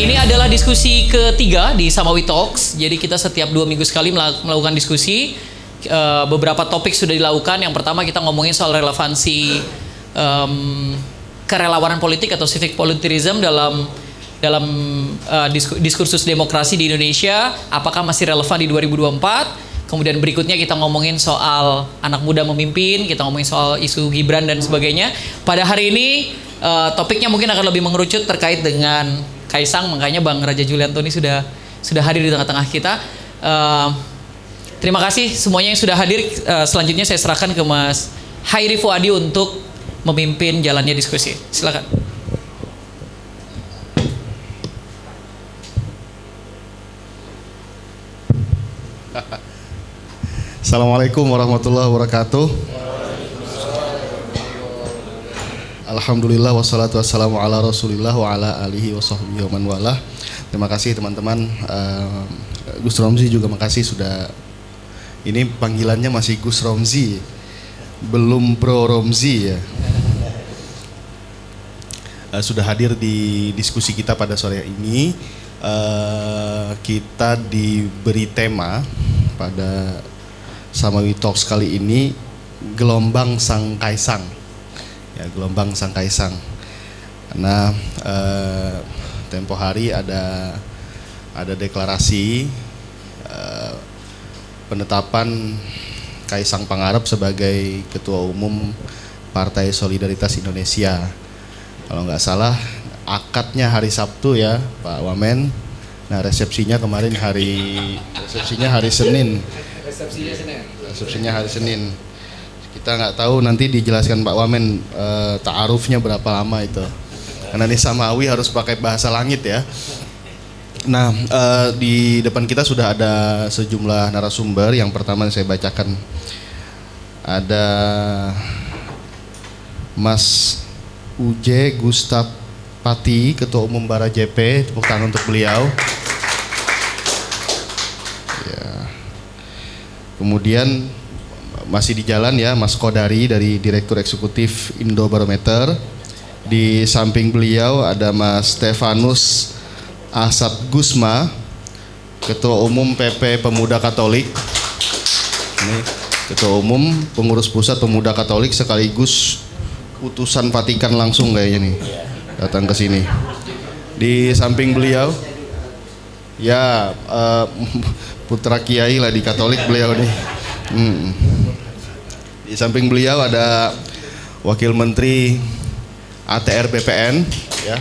Ini adalah diskusi ketiga di Samawi Talks. Jadi kita setiap 2 minggu sekali melakukan diskusi. Beberapa topik sudah dilakukan. Yang pertama kita ngomongin soal relevansi kerelawanan politik atau civic volunteerism dalam diskursus demokrasi di Indonesia. Apakah masih relevan di 2024? Kemudian berikutnya kita ngomongin soal anak muda memimpin, kita ngomongin soal isu Gibran dan sebagainya. Pada hari ini topiknya mungkin akan lebih mengerucut terkait dengan Kaisang, makanya Bang Raja Julianto ini sudah hadir di tengah-tengah kita. Terima kasih semuanya yang sudah hadir. Selanjutnya saya serahkan ke Mas Hairi Fuadi untuk memimpin jalannya diskusi. Silakan. Assalamualaikum warahmatullahi wabarakatuh. Alhamdulillah wassalatu wassalamu ala rasulillah wa ala alihi wa sahbihi wa man walah. Terima kasih teman-teman. Gus Romzi juga makasih sudah, ini panggilannya masih Gus Romzi, belum Bro Romzi ya. Sudah hadir di diskusi kita pada sore ini. Kita diberi tema pada Samawi Talks kali ini, gelombang Sang Kaisang. Ya, gelombang Sang Kaisang. Karena tempo hari ada deklarasi penetapan Kaisang Pangarep sebagai Ketua Umum Partai Solidaritas Indonesia. Kalau nggak salah akadnya hari Sabtu ya Pak Wamen. Nah resepsinya kemarin hari Senin. Resepsinya hari Senin. Kita nggak tahu, nanti dijelaskan Pak Wamen ta'arufnya berapa lama itu. Karena ini Samawi harus pakai bahasa langit ya. Nah di depan kita sudah ada sejumlah narasumber. Yang pertama saya bacakan, ada Mas Uje Gustaf Pati, Ketua Umum Bara JP. Tepuk tangan untuk beliau. Kemudian masih di jalan ya Mas Kodari dari Direktur Eksekutif Indobarometer. Di samping beliau ada Mas Stefanus Asad Gusma, Ketua Umum PP Pemuda Katolik. Ini Ketua Umum Pengurus Pusat Pemuda Katolik sekaligus utusan Vatikan langsung kayaknya nih datang ke sini. Di samping beliau ya putra kiai lah di Katolik beliau nih. Di samping beliau ada Wakil Menteri ATR BPN ya,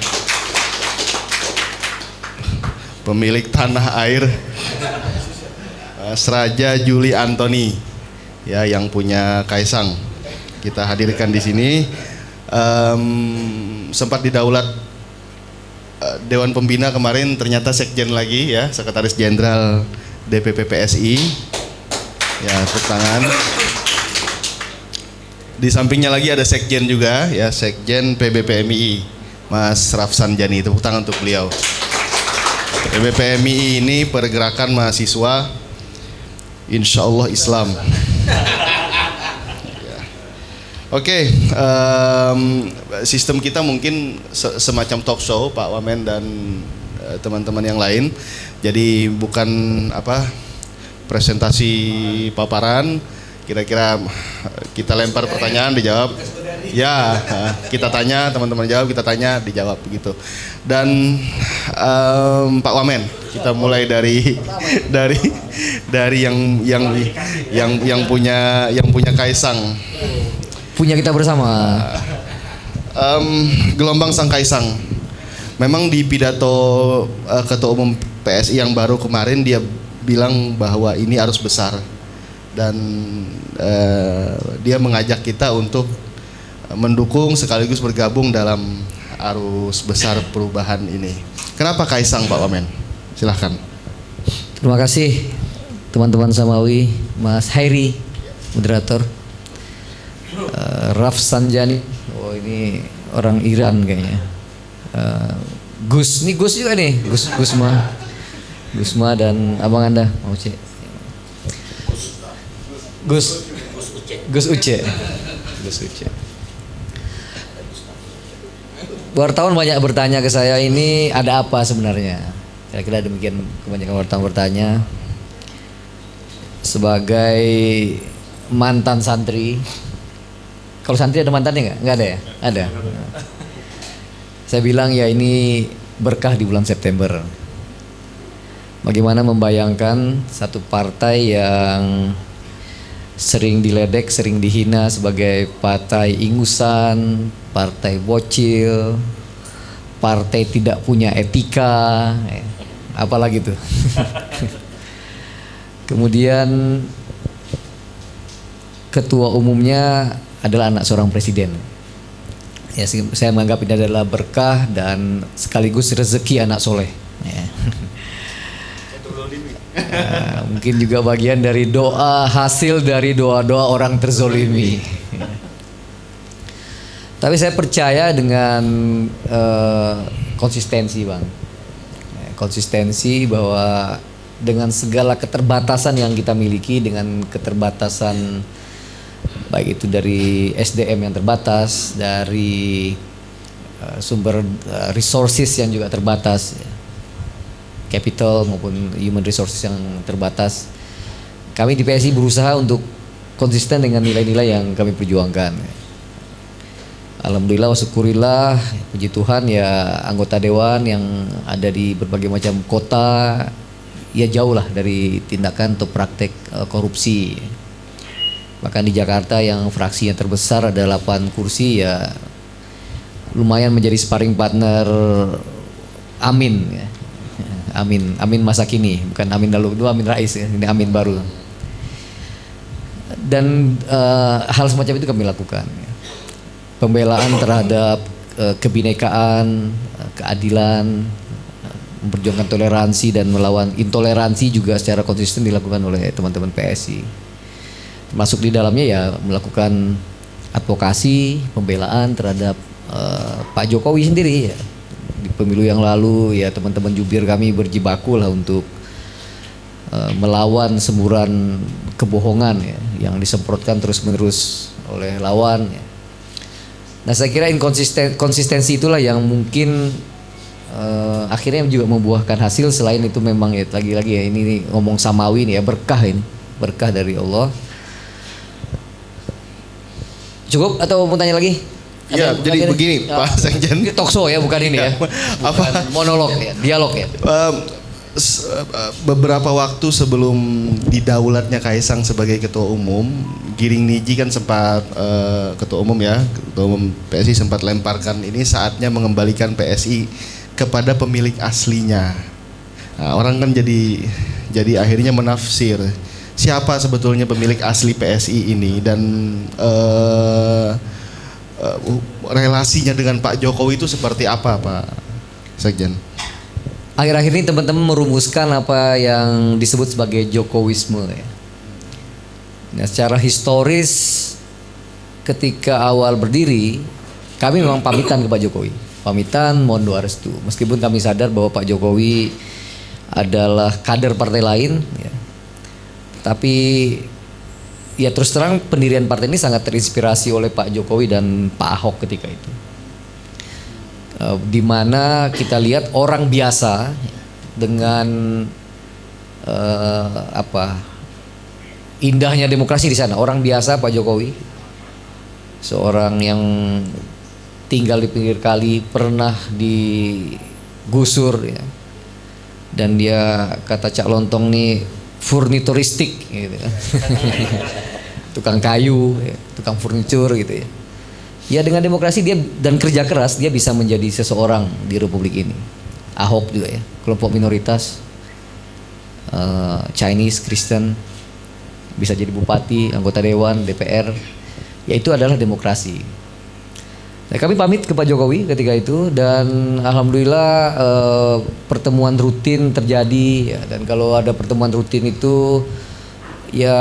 pemilik tanah air Sraja Juli Antoni ya, yang punya Kaisang. Kita hadirkan di sini. Sempat didaulat Dewan Pembina kemarin, ternyata Sekjen lagi ya, Sekretaris Jenderal DPP PSI. Ya, tepuk tangan. Di sampingnya lagi ada Sekjen juga ya, Sekjen PBPMI, Mas Rafsan Jani. Tepuk tangan untuk beliau. PBPMI ini pergerakan mahasiswa Insya Allah Islam. Ya. Oke, sistem kita mungkin semacam talk show Pak Wamen dan teman-teman yang lain. Jadi bukan presentasi paparan, kira-kira kita lempar pertanyaan dijawab. Ya, kita tanya, teman-teman jawab, kita tanya, dijawab begitu. Dan Pak Wamen, kita mulai dari yang punya Kaisang. Punya kita bersama. Gelombang Sang Kaisang. Memang di pidato Ketua Umum PSI yang baru kemarin dia bilang bahwa ini arus besar, dan dia mengajak kita untuk mendukung sekaligus bergabung dalam arus besar perubahan ini. Kenapa Kaisang Pak Wamen? Silahkan. Terima kasih teman-teman Samawi, Mas Hairi, moderator, Raf Sanjani. Oh ini orang Iran kayaknya. Gus, ini Gus juga nih, Gusma dan abang Anda, mau cek. Gus Uce. wartawan banyak bertanya ke saya, ini ada apa sebenarnya? Kira-kira demikian kebanyakan wartawan bertanya. Sebagai mantan santri, kalau santri ada mantannya nggak? Nggak ada ya? Ada. Saya bilang ya ini berkah di bulan September. Bagaimana membayangkan satu partai yang sering diledek, sering dihina sebagai partai ingusan, partai bocil, partai tidak punya etika, apalagi tuh. Kemudian ketua umumnya adalah anak seorang presiden. Ya, saya menganggap ini adalah berkah dan sekaligus rezeki anak soleh. Ya. Mungkin juga bagian dari doa, hasil dari doa-doa orang terzolimi. Tapi saya percaya dengan konsistensi, Bang. Konsistensi bahwa dengan segala keterbatasan yang kita miliki, dengan keterbatasan baik itu dari SDM yang terbatas, dari sumber resources yang juga terbatas, capital maupun human resources yang terbatas, kami di PSI berusaha untuk konsisten dengan nilai-nilai yang kami perjuangkan. Alhamdulillah wa syukurillah, puji Tuhan ya, anggota dewan yang ada di berbagai macam kota ya jauh lah dari tindakan atau praktek korupsi. Bahkan di Jakarta yang fraksi yang terbesar ada 8 kursi ya lumayan menjadi sparring partner Amin ya. Amin masa kini, bukan Amin lalu, itu Amin Rais ya, ini Amin baru. Dan hal semacam itu kami lakukan. Pembelaan terhadap kebinekaan, keadilan, memperjuangkan toleransi dan melawan intoleransi juga secara konsisten dilakukan oleh teman-teman PSI. Termasuk di dalamnya ya melakukan advokasi, pembelaan terhadap Pak Jokowi sendiri ya. Di pemilu yang lalu ya teman-teman jubir kami berjibaku lah untuk melawan semburan kebohongan ya yang disemprotkan terus-menerus oleh lawan ya. Nah saya kira konsistensi itulah yang mungkin akhirnya juga membuahkan hasil. Selain itu memang ya lagi-lagi ya ini ngomong samawi nih ya, berkah ini, berkah dari Allah. Cukup atau mau tanya lagi? Iya, jadi begini Pak Sekjen. Ini talk show ya, bukan ini ya. Bukan monolog ya, dialog ya. Beberapa waktu sebelum didaulatnya Kaisang sebagai ketua umum, Giring Niji kan sempat ketua umum PSI sempat lemparkan ini saatnya mengembalikan PSI kepada pemilik aslinya. Nah, orang kan jadi akhirnya menafsir siapa sebetulnya pemilik asli PSI ini dan relasinya dengan Pak Jokowi itu seperti apa, Pak Sekjen? Akhir-akhir ini teman-teman merumuskan apa yang disebut sebagai Jokowisme ya. Nah, secara historis ketika awal berdiri kami memang pamitan ke Pak Jokowi, pamitan mohon doa restu. Meskipun kami sadar bahwa Pak Jokowi adalah kader partai lain ya. Tapi ya terus terang pendirian partai ini sangat terinspirasi oleh Pak Jokowi dan Pak Ahok ketika itu. Di mana kita lihat orang biasa dengan indahnya demokrasi di sana. Orang biasa Pak Jokowi, seorang yang tinggal di pinggir kali, pernah digusur ya. Dan dia kata Cak Lontong nih furnituristik gitu. Tukang kayu, ya, tukang furnitur gitu ya. Ya dengan demokrasi dia dan kerja keras dia bisa menjadi seseorang di Republik ini. Ahok juga ya, kelompok minoritas, Chinese, Kristen, bisa jadi bupati, anggota dewan, DPR. Ya itu adalah demokrasi. Nah, kami pamit ke Pak Jokowi ketika itu dan alhamdulillah pertemuan rutin terjadi ya, dan kalau ada pertemuan rutin itu ya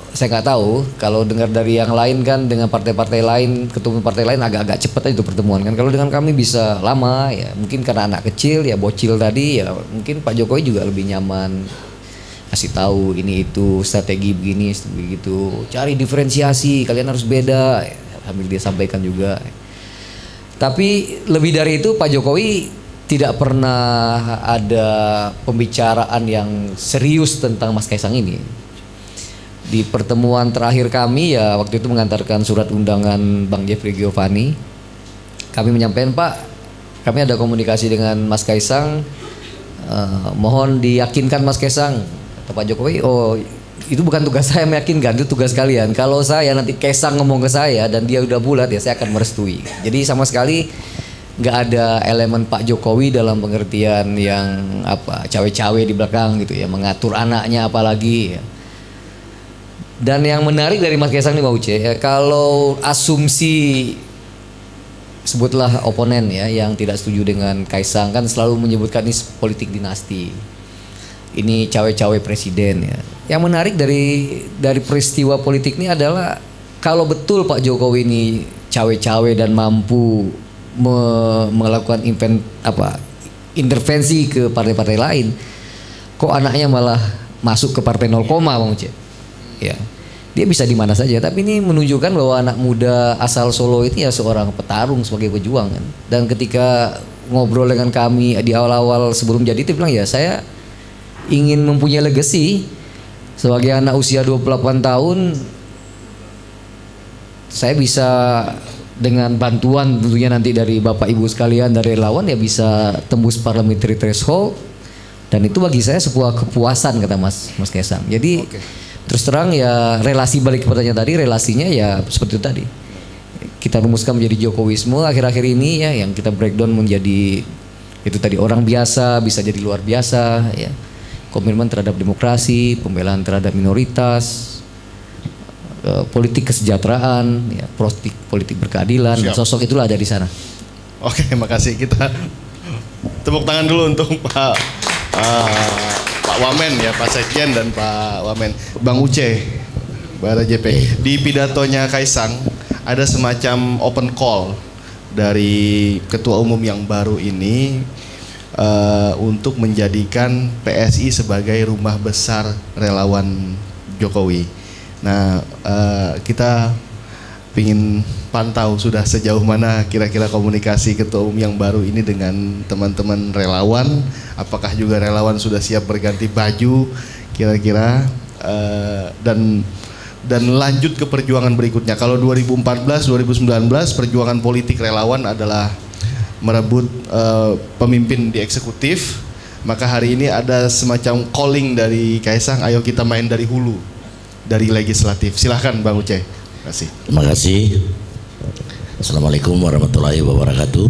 saya nggak tahu kalau dengar dari yang lain kan dengan partai-partai lain, ketua partai lain agak-agak cepat aja itu pertemuan kan. Kalau dengan kami bisa lama ya, mungkin karena anak kecil ya bocil tadi ya, mungkin Pak Jokowi juga lebih nyaman kasih tahu ini itu strategi begini begitu, cari diferensiasi, kalian harus beda ya, sambil dia sampaikan juga. Tapi lebih dari itu Pak Jokowi tidak pernah ada pembicaraan yang serius tentang Mas Kaisang ini. Di pertemuan terakhir kami ya waktu itu mengantarkan surat undangan Bang Jeffrey Giovanni. Kami menyampaikan, Pak, kami ada komunikasi dengan Mas Kaisang, mohon diyakinkan Mas Kaisang. Kata Pak Jokowi, oh itu bukan tugas saya meyakinkan, itu tugas kalian. Kalau saya nanti Kaisang ngomong ke saya dan dia udah bulat ya saya akan merestui. Jadi sama sekali nggak ada elemen Pak Jokowi dalam pengertian yang apa cawe-cawe di belakang gitu ya, mengatur anaknya apalagi ya. Dan yang menarik dari Mas Kaisang nih Pak Uce ya, kalau asumsi sebutlah oponen ya yang tidak setuju dengan Kaisang kan selalu menyebutkan ini politik dinasti. Ini cawe-cawe presiden ya. Yang menarik dari peristiwa politik ini adalah kalau betul Pak Jokowi ini cawe-cawe dan mampu melakukan intervensi ke partai-partai lain, kok anaknya malah masuk ke partai 0, Bang Uce. Ya. Dia bisa di mana saja, tapi ini menunjukkan bahwa anak muda asal Solo itu ya seorang petarung sebagai pejuang kan. Dan ketika ngobrol dengan kami di awal-awal sebelum jadi itu bilang ya saya ingin mempunyai legacy sebagai anak usia 28 tahun. Saya bisa dengan bantuan tentunya nanti dari Bapak Ibu sekalian dari relawan ya bisa tembus parliamentary threshold, dan itu bagi saya sebuah kepuasan kata Mas Kaisang. Jadi terus terang ya relasi balik ke pertanyaan tadi, relasinya ya seperti itu tadi. Kita rumuskan menjadi Jokowisme akhir-akhir ini ya yang kita breakdown menjadi itu tadi orang biasa bisa jadi luar biasa ya. Komitmen terhadap demokrasi, pembelaan terhadap minoritas, politik kesejahteraan, ya, politik berkeadilan. Sosok itulah ada di sana. Oke, makasih. Kita tepuk tangan dulu untuk Pak Wamen ya, Pak Sekjen dan Pak Wamen. Bang Uce, Bara JP. Di pidatonya Kaisang ada semacam open call dari ketua umum yang baru ini untuk menjadikan PSI sebagai rumah besar relawan Jokowi. Nah, kita ingin pantau sudah sejauh mana kira-kira komunikasi ketua umum yang baru ini dengan teman-teman relawan. Apakah juga relawan sudah siap berganti baju kira-kira, dan lanjut ke perjuangan berikutnya. Kalau 2014, 2019 perjuangan politik relawan adalah merebut pemimpin di eksekutif, maka hari ini ada semacam calling dari Kaisang, ayo kita main dari hulu, dari legislatif. Silahkan Bang Uce. Terima kasih. Terima kasih. Assalamualaikum warahmatullahi wabarakatuh.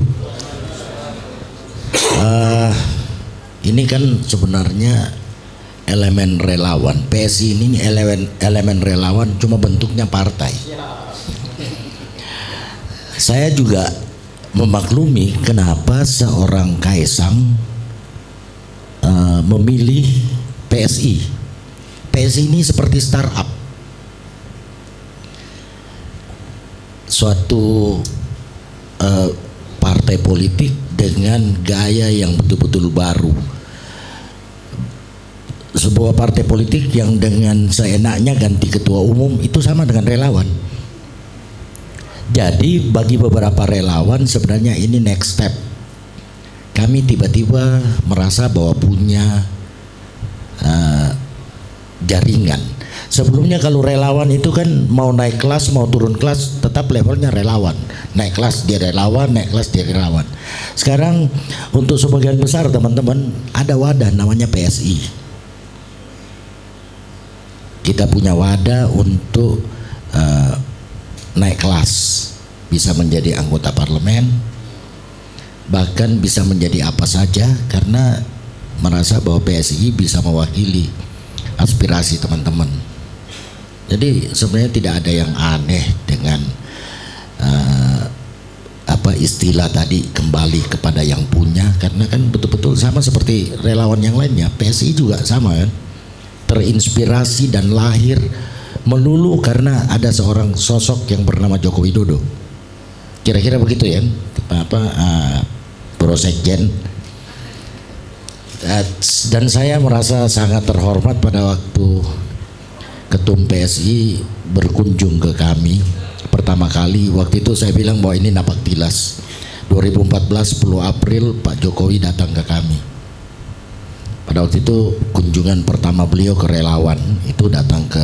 Ini kan sebenarnya elemen relawan. PSI ini elemen relawan, cuma bentuknya partai. Saya juga memaklumi kenapa seorang Kaisang memilih PSI. PSI ini seperti startup, suatu partai politik dengan gaya yang betul-betul baru. Sebuah partai politik yang dengan seenaknya ganti ketua umum itu sama dengan relawan. Jadi bagi beberapa relawan sebenarnya ini next step. Kami tiba-tiba merasa bahwa punya jaringan. Sebelumnya kalau relawan itu kan mau naik kelas mau turun kelas tetap levelnya relawan. Naik kelas dia relawan, naik kelas dia relawan. Sekarang untuk sebagian besar teman-teman ada wadah namanya PSI. Kita punya wadah untuk naik kelas, bisa menjadi anggota parlemen, bahkan bisa menjadi apa saja karena merasa bahwa PSI bisa mewakili aspirasi teman-teman. Jadi sebenarnya tidak ada yang aneh dengan istilah tadi kembali kepada yang punya, karena kan betul-betul sama seperti relawan yang lainnya. PSI juga sama kan, terinspirasi dan lahir melulu karena ada seorang sosok yang bernama Joko Widodo. Kira-kira begitu ya, Bro Sekjen. Dan saya merasa sangat terhormat pada waktu Ketum PSI berkunjung ke kami pertama kali. Waktu itu saya bilang bahwa ini napak tilas 2014 10 April Pak Jokowi datang ke kami. Pada waktu itu kunjungan pertama beliau ke relawan itu datang ke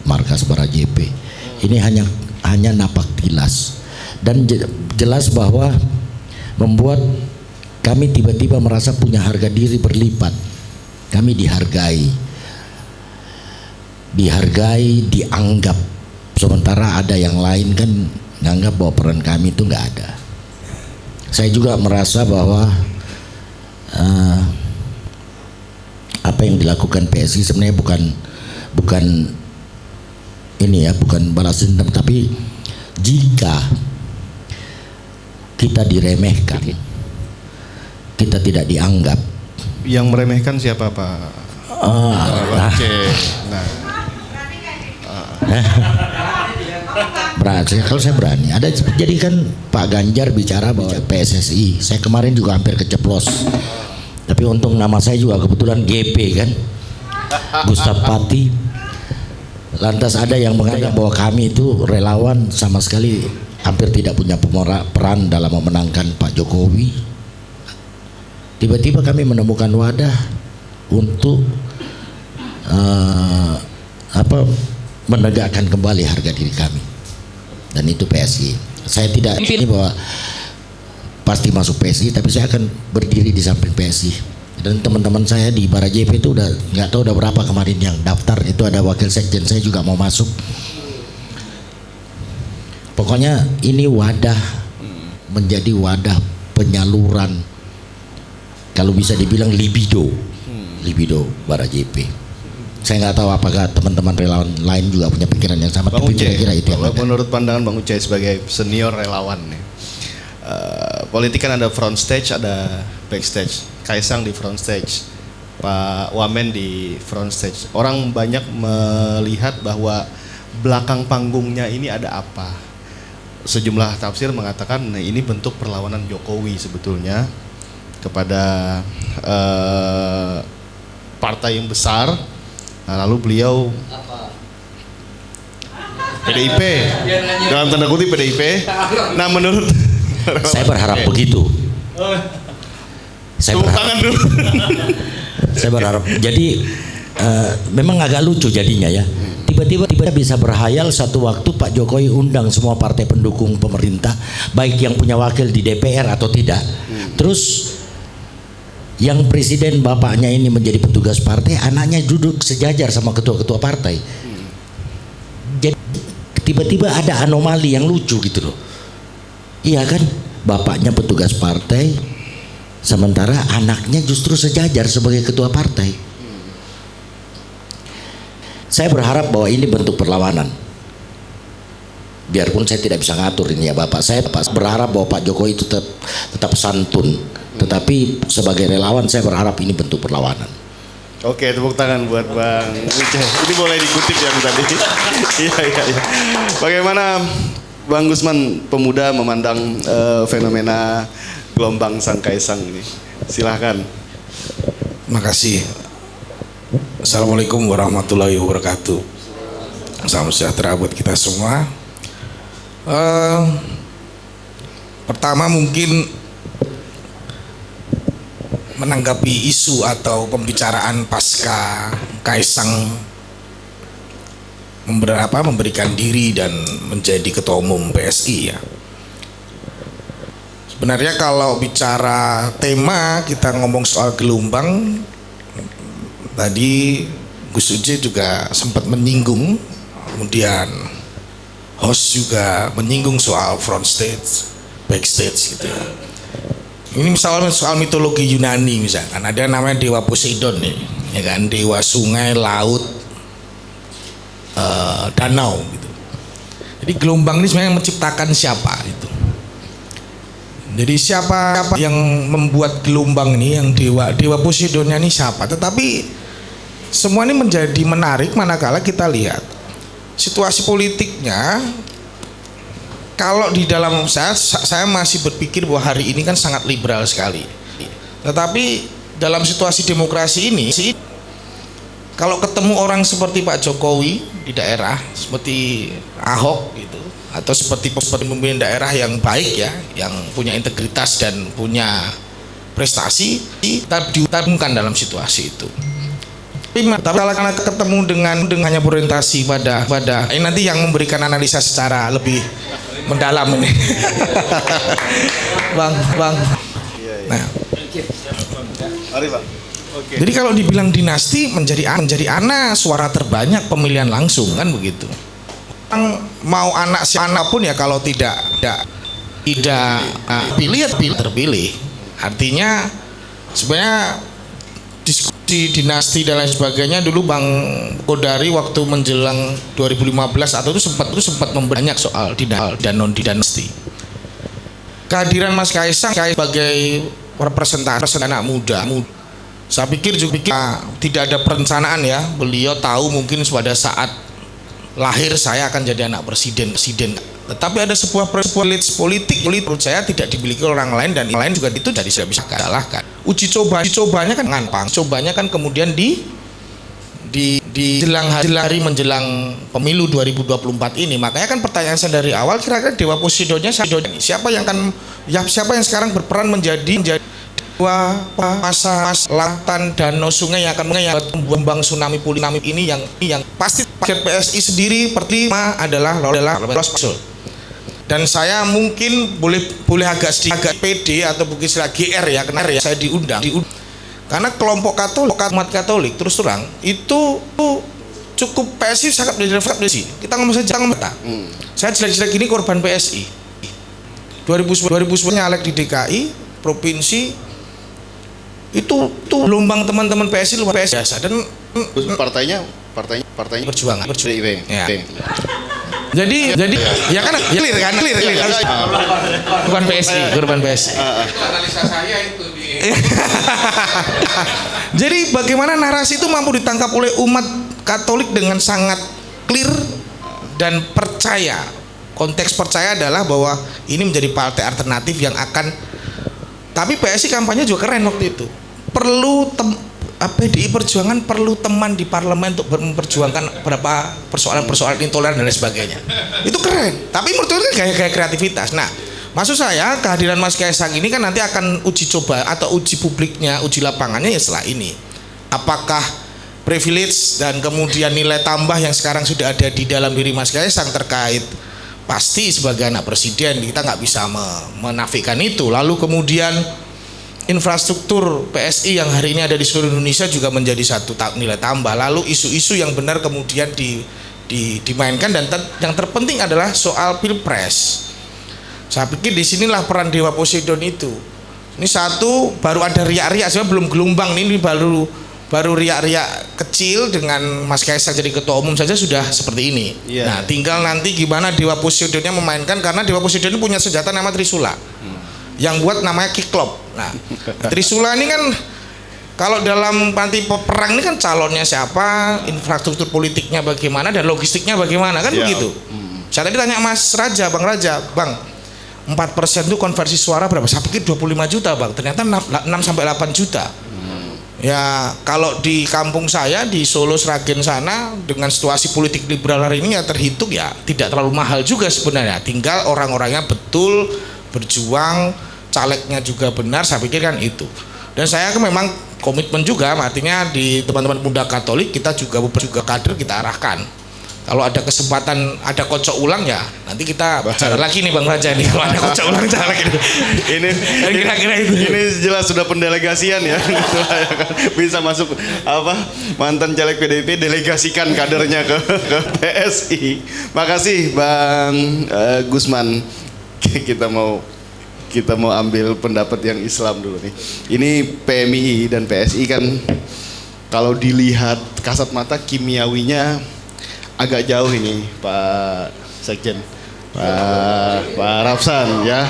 markas Barajepe. Ini hanya napak tilas dan jelas bahwa membuat kami tiba-tiba merasa punya harga diri berlipat. Kami dihargai, dianggap. Sementara ada yang lain kan nganggap bahwa peran kami itu nggak ada. Saya juga merasa bahwa apa yang dilakukan PSI sebenarnya bukan ini ya, bukan balas dendam, tapi jika kita diremehkan, kita tidak dianggap. Yang meremehkan siapa, Pak? Berarti kalau saya berani, ada jadi kan Pak Ganjar bicara bahwa PSSI. Saya kemarin juga hampir keceplos. Tapi untung nama saya juga kebetulan GP kan, Gustaf Pati. Lantas ada yang menganggap bahwa kami itu relawan sama sekali hampir tidak punya peran dalam memenangkan Pak Jokowi. Tiba-tiba kami menemukan wadah untuk menegakkan kembali harga diri kami, dan itu PSI. Saya tidak ini bahwa pasti masuk PSI, tapi saya akan berdiri di samping PSI. Dan teman-teman saya di Barajepe itu udah nggak tahu udah berapa kemarin yang daftar, itu ada wakil sekjen saya juga mau masuk. Pokoknya ini wadah, menjadi wadah penyaluran, kalau bisa dibilang libido Barajepe. Saya nggak tahu apakah teman-teman relawan lain juga punya pikiran yang sama, tapi kira-kira itu yang ada. Menurut pandangan Bang Ucai sebagai senior relawan nih, politik kan ada front stage, ada backstage. Kaisang di front stage, Pak Wamen di front stage. Orang banyak melihat bahwa belakang panggungnya ini ada apa. Sejumlah tafsir mengatakan nah ini bentuk perlawanan Jokowi sebetulnya kepada partai yang besar. Nah, lalu beliau PDIP, dalam tanda kutip PDIP. Nah, menurut saya berharap begitu. Saya berharap. Jadi memang agak lucu jadinya ya. Tiba-tiba bisa berhayal satu waktu Pak Jokowi undang semua partai pendukung pemerintah, baik yang punya wakil di DPR atau tidak. Terus yang presiden bapaknya ini menjadi petugas partai, anaknya duduk sejajar sama ketua-ketua partai. Jadi tiba-tiba ada anomali yang lucu gitu loh. Iya kan, bapaknya petugas partai, sementara anaknya justru sejajar sebagai ketua partai. Saya berharap bahwa ini bentuk perlawanan. Biarpun saya tidak bisa ngatur ini ya Bapak. Saya berharap bahwa Pak Jokowi itu tetap santun. Tetapi sebagai relawan saya berharap ini bentuk perlawanan. Oke, tepuk tangan buat Bang Ucai. Ini boleh dikutip yang tadi. Iya. Bagaimana Bang Gusman, pemuda, memandang fenomena gelombang sang kaisang ini? Silahkan. Makasih. Assalamualaikum warahmatullahi wabarakatuh. Salam sejahtera buat kita semua. Pertama mungkin menanggapi isu atau pembicaraan pasca Kaisang memberikan diri dan menjadi ketua umum PSI ya. Sebenarnya kalau bicara tema, kita ngomong soal gelombang, tadi Gus Uce juga sempat menyinggung, kemudian host juga menyinggung soal front stage, backstage gitu ya. Ini misalnya soal mitologi Yunani misalkan, ada namanya dewa Poseidon nih, ya kan, dewa sungai, laut, danau gitu. Jadi gelombang ini sebenarnya menciptakan siapa itu. Jadi siapa yang membuat gelombang ini, yang dewa Poseidonnya ini siapa? Tetapi semua ini menjadi menarik manakala kita lihat situasi politiknya. Kalau di dalam saya masih berpikir bahwa hari ini kan sangat liberal sekali. Tetapi dalam situasi demokrasi ini kalau ketemu orang seperti Pak Jokowi di daerah, seperti Ahok gitu, atau seperti pemimpin daerah yang baik ya, yang punya integritas dan punya prestasi, kita diutamakan dalam situasi itu. Tapi kalau ketemu dengan hanya berorientasi pada ini nanti yang memberikan analisa secara lebih mendalam ini. Bang. Nah, Mari Pak. Oke. jadi kalau dibilang dinasti menjadi anak suara terbanyak pemilihan langsung kan begitu. Mau anak siapapun ya kalau tidak terpilih. Artinya sebenarnya diskusi dinasti dan lain sebagainya dulu Bang Kodari waktu menjelang 2015 atau itu sempat membanyak soal dan non dinasti. Kehadiran Mas Kaisang sebagai representasi anak muda, saya pikir juga tidak ada perencanaan ya. Beliau tahu mungkin pada saat lahir saya akan jadi anak presiden. Tetapi ada sebuah politik menurut saya tidak dimiliki orang lain dan lain juga itu jadi tidak bisa kalahkan. Uji cobanya kan ngampang. Cobanya kan kemudian di jelang hari menjelang pemilu 2024 ini. Makanya kan pertanyaan saya dari awal kira-kira Dewa Posidonya siapa yang sekarang berperan menjadi masa lautan danau sungai yang akan membuang tsunami politik ini yang pasti PSI sendiri pertama adalah lolos usul. Dan saya mungkin boleh agak PD atau mungkin istilah GR ya, karena saya diundang karena kelompok umat Katolik terus terang itu cukup PSI sangat direfleksi. Kita ngomong saja saya jelek-jelek ini korban PSI 2010 nyalek di DKI provinsi itu gelombang teman-teman PSI luar biasa dan partainya perjuangan ya. Jadi ya kan clear bukan PSI analisa saya itu jadi bagaimana narasi itu mampu ditangkap oleh umat Katolik dengan sangat clear dan percaya. Konteks percaya adalah bahwa ini menjadi partai alternatif yang akan, tapi PSI kampanye juga keren waktu itu. PDI Perjuangan perlu teman di parlemen untuk memperjuangkan beberapa persoalan intoleran dan lain sebagainya. Itu keren. Tapi menurut saya gaya kreativitas. Nah, maksud saya kehadiran Mas Kaisang ini kan nanti akan uji coba atau uji publiknya, uji lapangannya ya setelah ini. Apakah privilege dan kemudian nilai tambah yang sekarang sudah ada di dalam diri Mas Kaisang terkait pasti sebagai anak presiden kita nggak bisa menafikan itu. Lalu kemudian infrastruktur PSI yang hari ini ada di seluruh Indonesia juga menjadi satu nilai tambah. Lalu isu-isu yang benar kemudian dimainkan dan yang terpenting adalah soal pilpres. Saya pikir disinilah peran Dewa Poseidon itu. Ini satu baru ada riak-riak, sebenarnya belum gelombang ini baru riak-riak kecil dengan Mas Kaisang jadi ketua umum saja sudah seperti ini. Yeah. Nah, tinggal nanti gimana Dewa Poseidonnya memainkan karena Dewa Poseidon ini punya senjata nama Trisula. Yang buat namanya Kiklop. Nah, Trisula ini kan kalau dalam panti perang ini kan calonnya siapa, infrastruktur politiknya bagaimana dan logistiknya bagaimana kan begitu. Saya tadi tanya Mas Raja, Bang, 4% itu konversi suara berapa? Saya pikir 25 juta Bang, ternyata 6-8 juta. Ya kalau di kampung saya di Solo Sragen sana dengan situasi politik liberal hari ini ya terhitung ya tidak terlalu mahal juga sebenarnya. Tinggal orang-orangnya betul berjuang, calegnya juga benar, saya pikir kan itu. Dan saya kan memang komitmen juga, artinya di teman-teman muda Katolik kita juga kader kita arahkan. Kalau ada kesempatan ada kocok ulang ya nanti kita bicara lagi nih Bang Raja nih kalau ada kocok ulang caleg ini kira-kira itu. Ini jelas sudah pendelegasian ya. Bisa masuk mantan caleg PDIP delegasikan kadernya ke PSI. Makasih Bang Gusman. Kita mau ambil pendapat yang Islam dulu nih. Ini PMI dan PSI kan kalau dilihat kasat mata kimiawinya agak jauh ini Pak Sekjen, Pak Rafsan ya.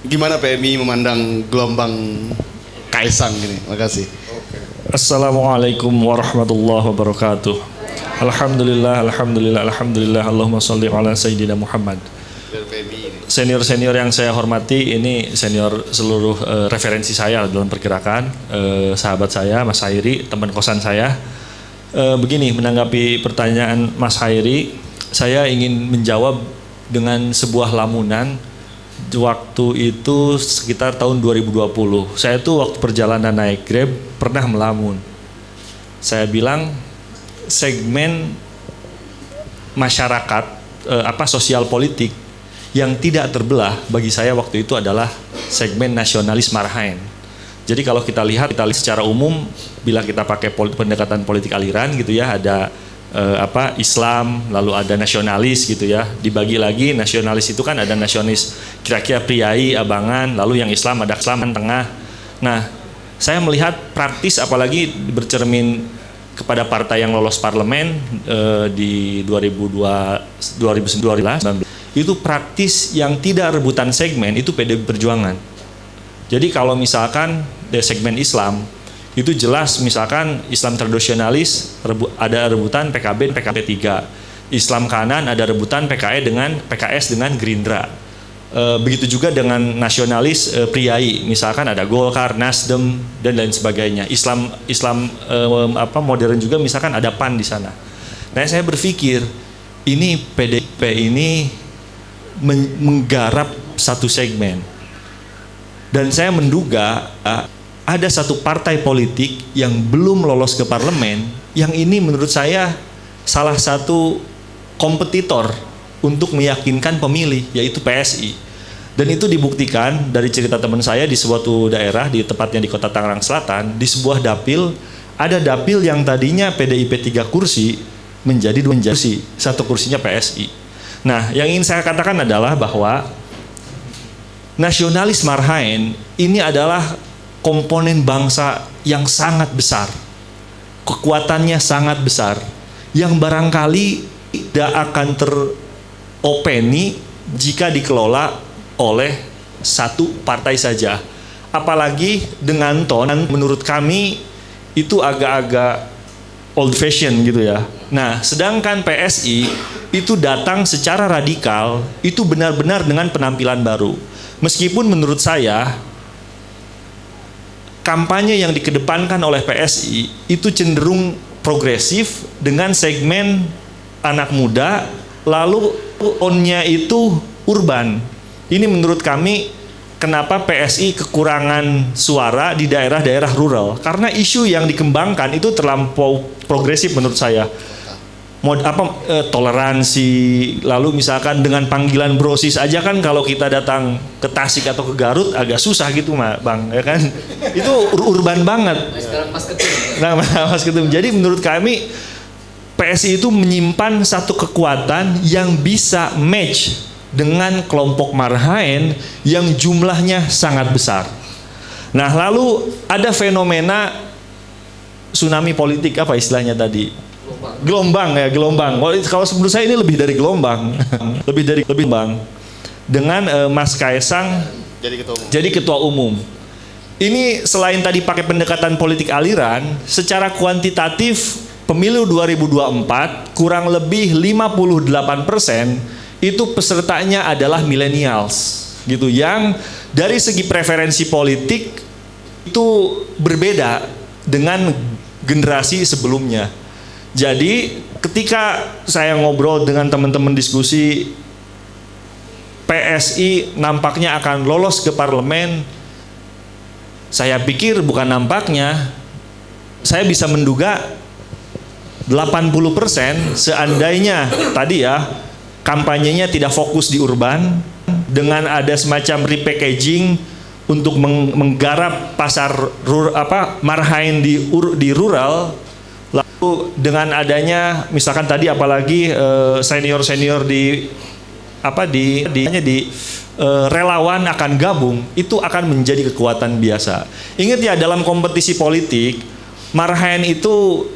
Gimana PMI memandang gelombang Kaisang ini? Makasih. Assalamualaikum warahmatullahi wabarakatuh. Alhamdulillah Allahumma sholli ala Sayyidina Muhammad. senior-senior yang saya hormati, ini senior seluruh referensi saya dalam pergerakan, sahabat saya, Mas Hairi, teman kosan saya. Begini, menanggapi pertanyaan Mas Hairi, saya ingin menjawab dengan sebuah lamunan. Waktu itu sekitar tahun 2020, saya tuh waktu perjalanan naik Grab pernah melamun. Saya bilang segmen masyarakat sosial politik yang tidak terbelah bagi saya waktu itu adalah segmen nasionalis marhaen. Jadi kalau kita lihat secara umum, bila kita pakai pendekatan politik aliran gitu ya, ada Islam, lalu ada nasionalis gitu ya. Dibagi lagi, nasionalis itu kan ada nasionalis kira-kira priai, abangan, lalu yang Islam ada Islam tengah. Nah, saya melihat praktis apalagi bercermin kepada partai yang lolos parlemen di 2019 itu praktis yang tidak rebutan segmen itu PDI Perjuangan. Jadi kalau misalkan dari segmen Islam itu jelas, misalkan Islam tradisionalis ada rebutan PKB 3, Islam kanan ada rebutan PKS dengan Gerindra. Begitu juga dengan nasionalis priai, misalkan ada Golkar, Nasdem dan lain sebagainya. Islam modern juga misalkan ada PAN di sana. Nah, saya berpikir ini PDIP ini menggarap satu segmen. Dan saya menduga ada satu partai politik yang belum lolos ke parlemen, yang ini menurut saya salah satu kompetitor untuk meyakinkan pemilih, yaitu PSI. Dan itu dibuktikan dari cerita teman saya di suatu daerah, tepatnya di Kota Tangerang Selatan, di sebuah dapil, ada dapil yang tadinya PDIP 3 kursi menjadi 2 kursi, 1 kursinya PSI. Nah, yang ingin saya katakan adalah bahwa nasionalis marhaen ini adalah komponen bangsa yang sangat besar, kekuatannya sangat besar, yang barangkali tidak akan teropeni jika dikelola oleh satu partai saja. Apalagi dengan ton, menurut kami itu agak-agak old fashion gitu ya. Nah, sedangkan PSI itu datang secara radikal, itu benar-benar dengan penampilan baru. Meskipun menurut saya kampanye yang dikedepankan oleh PSI itu cenderung progresif dengan segmen anak muda, lalu on-nya itu urban. Ini menurut kami kenapa PSI kekurangan suara di daerah-daerah rural, karena isu yang dikembangkan itu terlampau progresif menurut saya. Toleransi, lalu misalkan dengan panggilan brosis aja kan, kalau kita datang ke Tasik atau ke Garut agak susah gitu Bang, ya kan? Itu urban banget. Nah, Mas Ketum. Jadi menurut kami PSI itu menyimpan satu kekuatan yang bisa match dengan kelompok marhaen yang jumlahnya sangat besar. Nah, lalu ada fenomena tsunami politik, apa istilahnya tadi? Gelombang. Kalau menurut saya ini lebih dari gelombang, lebih gelombang. Dengan Mas Kaesang jadi ketua umum. Ini selain tadi pakai pendekatan politik aliran, secara kuantitatif pemilu 2024 kurang lebih 58% itu pesertanya adalah millennials, gitu, yang dari segi preferensi politik itu berbeda dengan generasi sebelumnya. Jadi ketika saya ngobrol dengan teman-teman diskusi, PSI nampaknya akan lolos ke parlemen, saya pikir bukan nampaknya, saya bisa menduga 80% seandainya tadi ya kampanyenya tidak fokus di urban, dengan ada semacam repackaging untuk menggarap pasar marhaen di rural. Lalu dengan adanya misalkan tadi apalagi senior-senior di relawan akan gabung, itu akan menjadi kekuatan biasa. Ingat ya, dalam kompetisi politik marhaen itu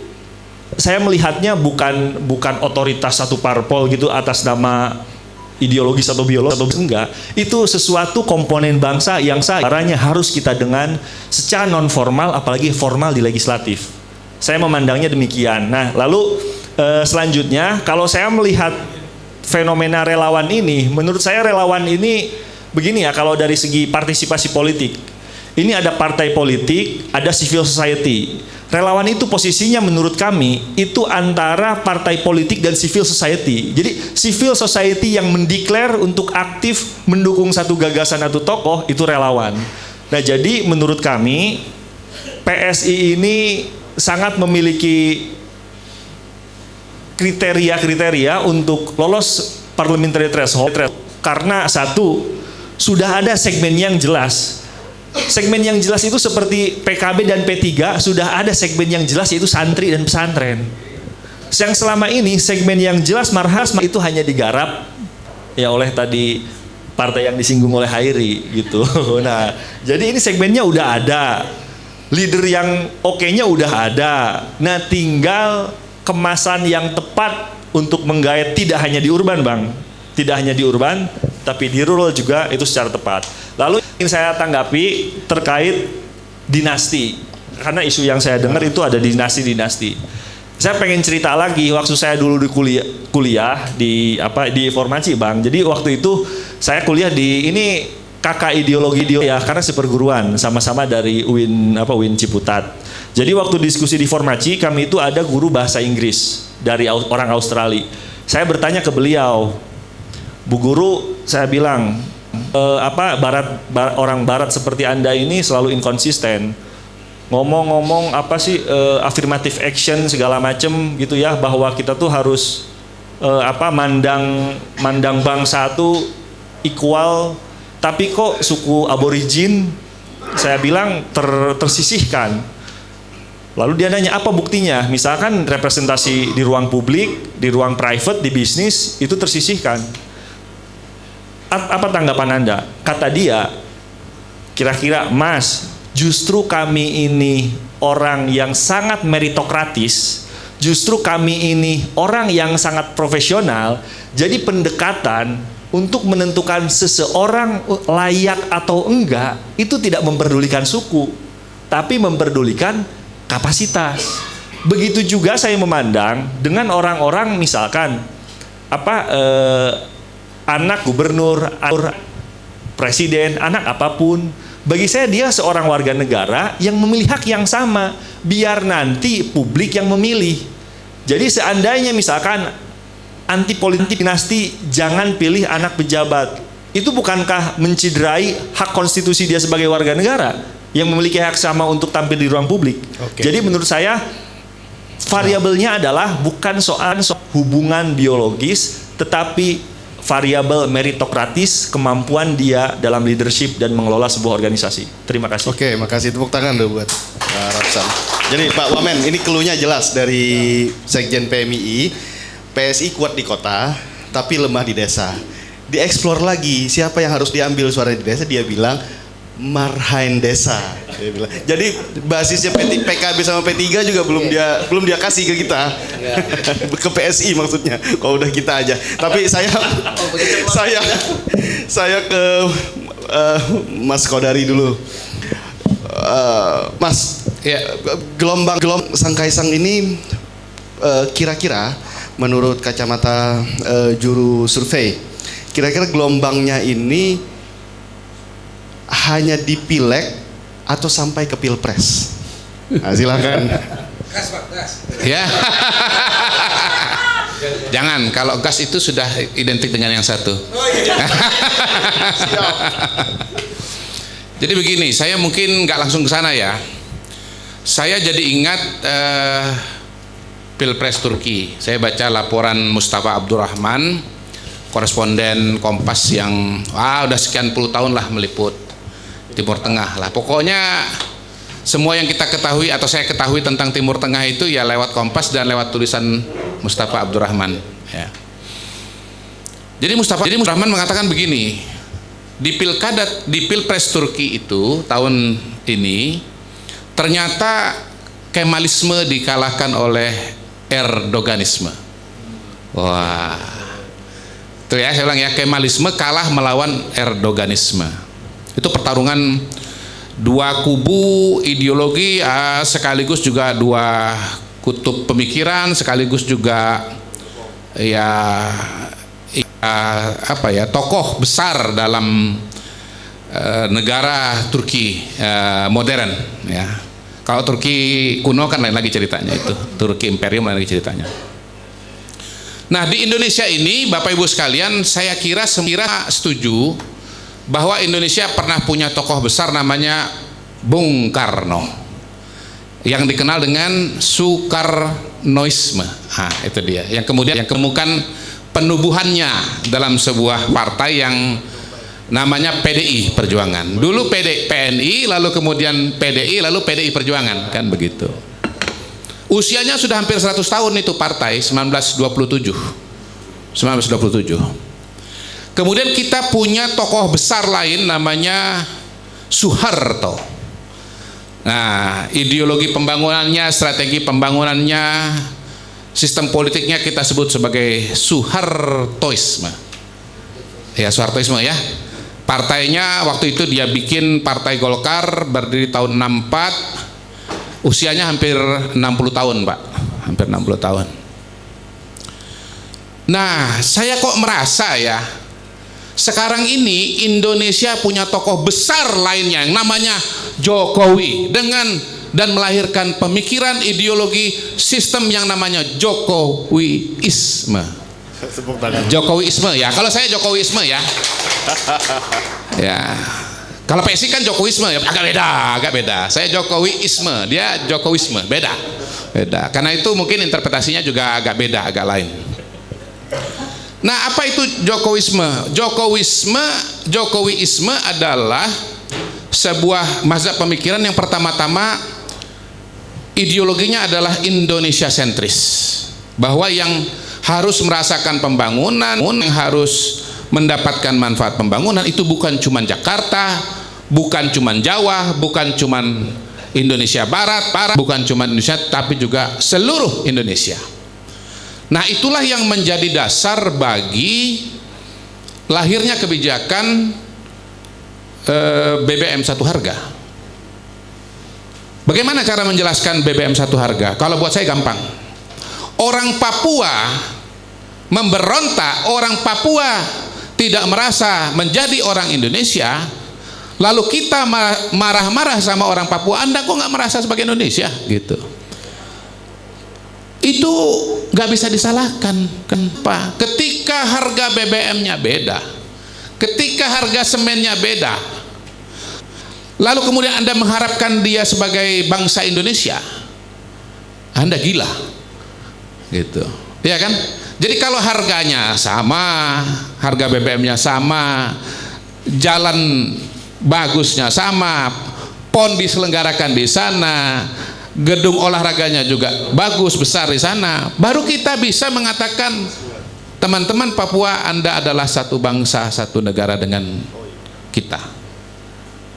saya melihatnya bukan otoritas satu parpol gitu atas nama ideologis atau biologis, enggak. Itu sesuatu komponen bangsa yang caranya harus kita dengan secara non formal apalagi formal di legislatif. Saya memandangnya demikian. Nah, lalu selanjutnya kalau saya melihat fenomena relawan ini, menurut saya relawan ini begini ya, kalau dari segi partisipasi politik. Ini ada partai politik, ada civil society. Relawan itu posisinya menurut kami itu antara partai politik dan civil society. Jadi civil society yang mendeklar untuk aktif mendukung satu gagasan atau tokoh itu relawan. Nah, jadi menurut kami PSI ini sangat memiliki kriteria-kriteria untuk lolos parliamentary threshold karena satu, sudah ada segmen yang jelas. Segmen yang jelas itu seperti PKB dan P3 sudah ada segmen yang jelas, yaitu santri dan pesantren. Yang selama ini segmen yang jelas marhas itu hanya digarap ya oleh tadi partai yang disinggung oleh Hairi gitu. Nah, jadi ini segmennya udah ada, leader yang oke-nya udah ada. Nah, tinggal kemasan yang tepat untuk menggait tidak hanya di urban, Bang. Tidak hanya di urban, tapi di rural juga itu secara tepat. Lalu ingin saya tanggapi terkait dinasti, karena isu yang saya dengar itu ada dinasti-dinasti. Saya pengen cerita lagi waktu saya dulu di kuliah di informasi, Bang. Jadi waktu itu saya kuliah di ini kakak ideologi ya, karena seperguruan sama-sama dari UIN Ciputat. Jadi waktu diskusi di Formaci kami itu ada guru bahasa Inggris dari orang Australia. Saya bertanya ke beliau, Bu Guru, saya bilang, orang Barat seperti Anda ini selalu inkonsisten. Ngomong-ngomong affirmative action segala macem gitu ya, bahwa kita tuh harus mandang bangsa tuh equal, tapi kok suku aborigin saya bilang tersisihkan. Lalu dia nanya, apa buktinya? Misalkan representasi di ruang publik, di ruang private, di bisnis itu tersisihkan. Apa tanggapan Anda? Kata dia, kira-kira, Mas, justru kami ini orang yang sangat meritokratis, justru kami ini orang yang sangat profesional, jadi pendekatan untuk menentukan seseorang layak atau enggak, itu tidak memperdulikan suku, tapi memperdulikan kapasitas. Begitu juga saya memandang dengan orang-orang misalkan, anak gubernur, presiden, anak apapun, bagi saya dia seorang warga negara yang memilih hak yang sama, biar nanti publik yang memilih. Jadi seandainya misalkan anti politik dinasti, jangan pilih anak pejabat, itu bukankah menciderai hak konstitusi dia sebagai warga negara yang memiliki hak sama untuk tampil di ruang publik? Jadi menurut saya variabelnya adalah bukan soal hubungan biologis, tetapi variabel meritokratis, kemampuan dia dalam leadership dan mengelola sebuah organisasi. Terima kasih. Oke, makasih, tepuk tangan dulu buat Pak Rapsan. Jadi Pak Wamen, ini cluenya jelas dari Sekjen PMII. PSI kuat di kota, tapi lemah di desa. Dieksplor lagi, siapa yang harus diambil suara di desa? Dia bilang marhain desa. Dia bilang. Jadi basisnya PKB sama P3 juga belum dia kasih ke kita. Ke PSI maksudnya. Kalau udah kita aja. Tapi saya ke Mas Kodari dulu. Mas, ya, gelombang Sang Kaisang ini kira-kira menurut kacamata juru survei, kira-kira gelombangnya ini hanya di pileg atau sampai ke pilpres? Nah, silakan. Gas, Pak, gas. Ya. Jangan, kalau gas itu sudah identik dengan yang satu. Oh, iya. Siap. Jadi begini, saya mungkin nggak langsung ke sana ya. Saya jadi ingat Pilpres Turki. Saya baca laporan Mustafa Abdurrahman, koresponden Kompas yang udah sekian puluh tahun lah meliput Timur Tengah lah. Pokoknya semua yang kita ketahui atau saya ketahui tentang Timur Tengah itu ya lewat Kompas dan lewat tulisan Mustafa Abdurrahman. Ya. Jadi Mustafa Abdurrahman mengatakan begini, di Pilpres Turki itu tahun ini ternyata Kemalisme dikalahkan oleh Erdoganisme. Wah, tuh ya saya ulang ya, Kemalisme kalah melawan Erdoganisme. Itu pertarungan dua kubu ideologi, sekaligus juga dua kutub pemikiran, sekaligus juga ya tokoh besar dalam negara Turki modern, ya. Kalau Turki kuno kan lain lagi ceritanya, itu Turki Imperium lain lagi ceritanya. Nah, di Indonesia ini Bapak Ibu sekalian, saya kira setuju bahwa Indonesia pernah punya tokoh besar namanya Bung Karno, yang dikenal dengan Sukarnoisme. Nah, itu dia yang kemudian yang kemukan penubuhannya dalam sebuah partai yang namanya PDI Perjuangan. Dulu PNI, lalu kemudian PDI, lalu PDI Perjuangan, kan begitu. Usianya sudah hampir 100 tahun itu partai, 1927. Kemudian kita punya tokoh besar lain namanya Soeharto. Nah, ideologi pembangunannya, strategi pembangunannya, sistem politiknya kita sebut sebagai Soehartoisme. Ya, Soehartoisme ya. Partainya waktu itu dia bikin Partai Golkar, berdiri tahun 64, usianya hampir 60 tahun, Pak. Hampir 60 tahun. Nah, saya kok merasa ya, sekarang ini Indonesia punya tokoh besar lainnya yang namanya Jokowi, dan melahirkan pemikiran ideologi sistem yang namanya Jokowiisme. Jokowiisme ya. Kalau saya Jokowiisme ya. Ya. Kalau PSI kan Jokowisme ya, agak beda. Saya Jokowiisme, dia Jokowisme, beda. Karena itu mungkin interpretasinya juga agak beda, agak lain. Nah, apa itu Jokowisme? Jokowiisme adalah sebuah mazhab pemikiran yang pertama-tama ideologinya adalah Indonesia sentris, bahwa yang harus merasakan pembangunan, yang harus mendapatkan manfaat pembangunan itu bukan cuma Jakarta, bukan cuma Jawa, bukan cuma Indonesia Barat, bukan cuma Indonesia, tapi juga seluruh Indonesia. Nah, itulah yang menjadi dasar bagi lahirnya kebijakan BBM satu harga. Bagaimana cara menjelaskan BBM satu harga? Kalau buat saya gampang. Orang Papua memberontak, orang Papua tidak merasa menjadi orang Indonesia, lalu kita marah-marah sama orang Papua, Anda kok nggak merasa sebagai Indonesia? Gitu. Itu nggak bisa disalahkan. Kenapa? Ketika harga BBM-nya beda, ketika harga semennya beda, lalu kemudian Anda mengharapkan dia sebagai bangsa Indonesia, Anda gila, gitu, ya kan? Jadi kalau harganya sama, harga BBM-nya sama, jalan bagusnya sama, PON diselenggarakan di sana, gedung olahraganya juga bagus besar di sana, baru kita bisa mengatakan, teman-teman Papua, Anda adalah satu bangsa, satu negara dengan kita,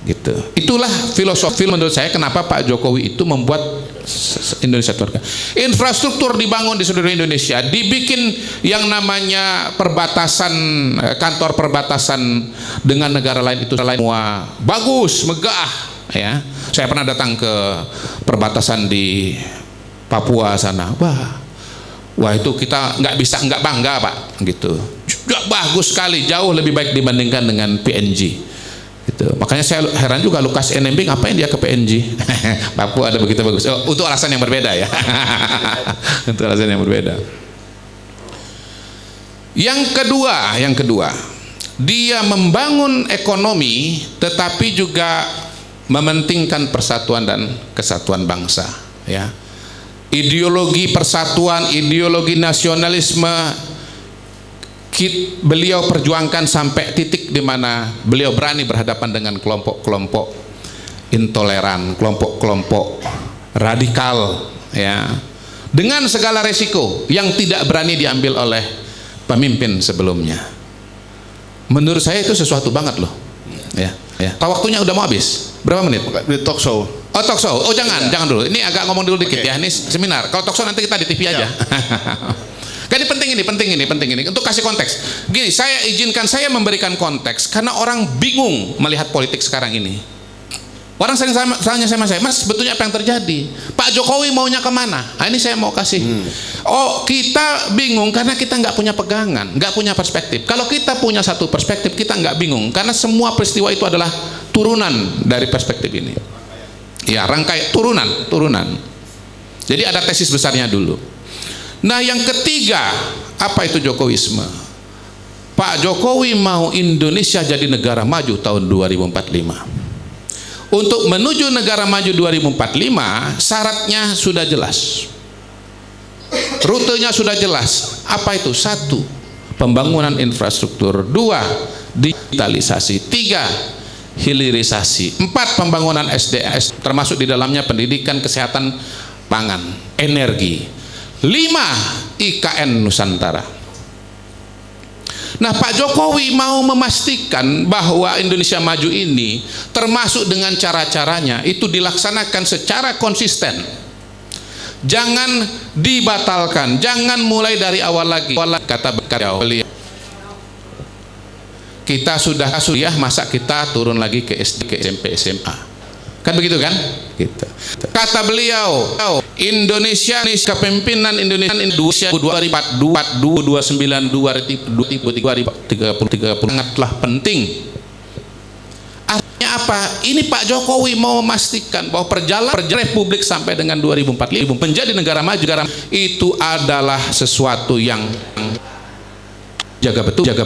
gitu. Itulah filosofi menurut saya kenapa Pak Jokowi itu membuat Indonesia Turki. Infrastruktur dibangun di seluruh Indonesia, dibikin yang namanya perbatasan, kantor perbatasan dengan negara lain itu semua bagus, megah, ya. Saya pernah datang ke perbatasan di Papua sana, wah itu kita nggak bisa nggak bangga, Pak, gitu. Juga bagus sekali, jauh lebih baik dibandingkan dengan PNG. Gitu. Makanya saya heran juga Lukas NMB ngapain dia ke PNG. Papua ada begitu bagus. Untuk alasan yang berbeda ya. Untuk alasan yang berbeda. Yang kedua, dia membangun ekonomi tetapi juga mementingkan persatuan dan kesatuan bangsa, ya. Ideologi persatuan, ideologi nasionalisme beliau perjuangkan sampai titik di mana beliau berani berhadapan dengan kelompok-kelompok intoleran, kelompok-kelompok radikal, ya, dengan segala resiko yang tidak berani diambil oleh pemimpin sebelumnya. Menurut saya itu sesuatu banget loh, ya. Waktunya udah mau habis, berapa menit? Di talk show. Oh, talk show. Oh, jangan dulu. Ini agak ngomong dulu dikit, ya. Ini seminar. Kalau talk show nanti kita di TV aja. Kan ini penting ini untuk kasih konteks. Gini, saya izinkan saya memberikan konteks karena orang bingung melihat politik sekarang ini. Orang sering tanya sama saya, Mas, sebetulnya apa yang terjadi? Pak Jokowi maunya kemana? Nah, ini saya mau kasih. Oh, kita bingung karena kita nggak punya pegangan, nggak punya perspektif. Kalau kita punya satu perspektif, kita nggak bingung karena semua peristiwa itu adalah turunan dari perspektif ini. Ya, rangkai turunan. Jadi ada tesis besarnya dulu. Nah, yang ketiga, apa itu Jokowisme? Pak Jokowi mau Indonesia jadi negara maju tahun 2045. Untuk menuju negara maju 2045, syaratnya sudah jelas. Rutenya sudah jelas. Apa itu? 1. Pembangunan infrastruktur. 2. Digitalisasi. 3. Hilirisasi. 4. Pembangunan SDM, termasuk di dalamnya pendidikan, kesehatan, pangan, energi. 5. IKN Nusantara. Nah, Pak Jokowi mau memastikan bahwa Indonesia Maju ini termasuk dengan cara-caranya itu dilaksanakan secara konsisten. Jangan dibatalkan, jangan mulai dari awal lagi. Kata beliau, kita sudah kuliah, masa kita turun lagi ke SD, ke SMP, SMA. Kan begitu kan? Gitu. Kata beliau, Indonesia kepemimpinan Indonesia 2029 sangatlah penting. Artinya apa? Ini Pak Jokowi mau memastikan bahwa perjalanan Republik sampai dengan 2045 menjadi negara maju itu adalah sesuatu yang jaga begitu.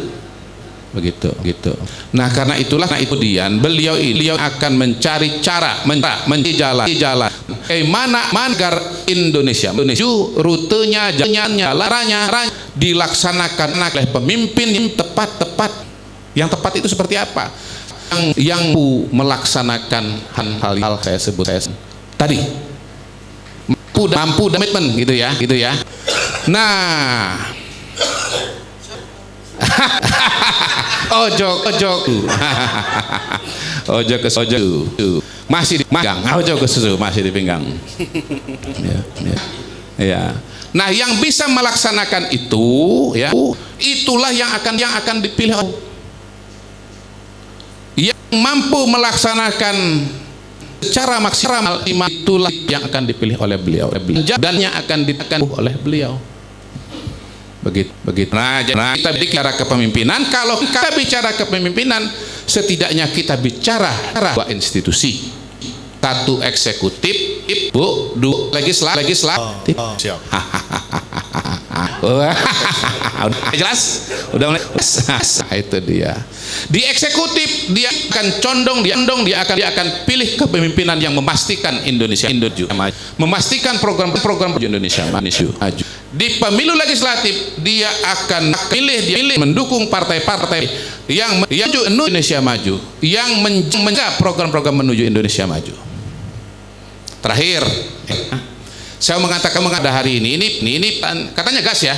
Nah, karena itulah kemudian beliau akan mencari cara, mencari jalan bagaimana agar Indonesia rutenya, jalannya dilaksanakan oleh pemimpin yang tepat. Yang tepat itu seperti apa? Yang melaksanakan hal-hal saya sebut tadi, mampu komitmen gitu ya. Nah, ojo masih dipinggang, masih dipinggang. Ya. Nah, yang bisa melaksanakan itu, ya, itulah yang akan dipilih. Yang mampu melaksanakan secara maksimal itulah yang akan dipilih oleh beliau. Dan yang akan ditekan oleh beliau. Begitu. Nah, kita bicara kepemimpinan. Kalau kita bicara kepemimpinan, setidaknya kita bicara dua institusi. 1 eksekutif, 2 legislatif. Siap. Udah jelas? Udah mulai jelas. Itu dia. Di eksekutif dia akan condong, dia akan pilih kepemimpinan yang memastikan Indonesia maju, memastikan program-program Indonesia maju. Di pemilu legislatif dia akan pilih mendukung partai-partai yang menuju Indonesia maju, yang menjaga program-program menuju Indonesia maju. Terakhir, saya mengatakan pada hari ini katanya gas ya.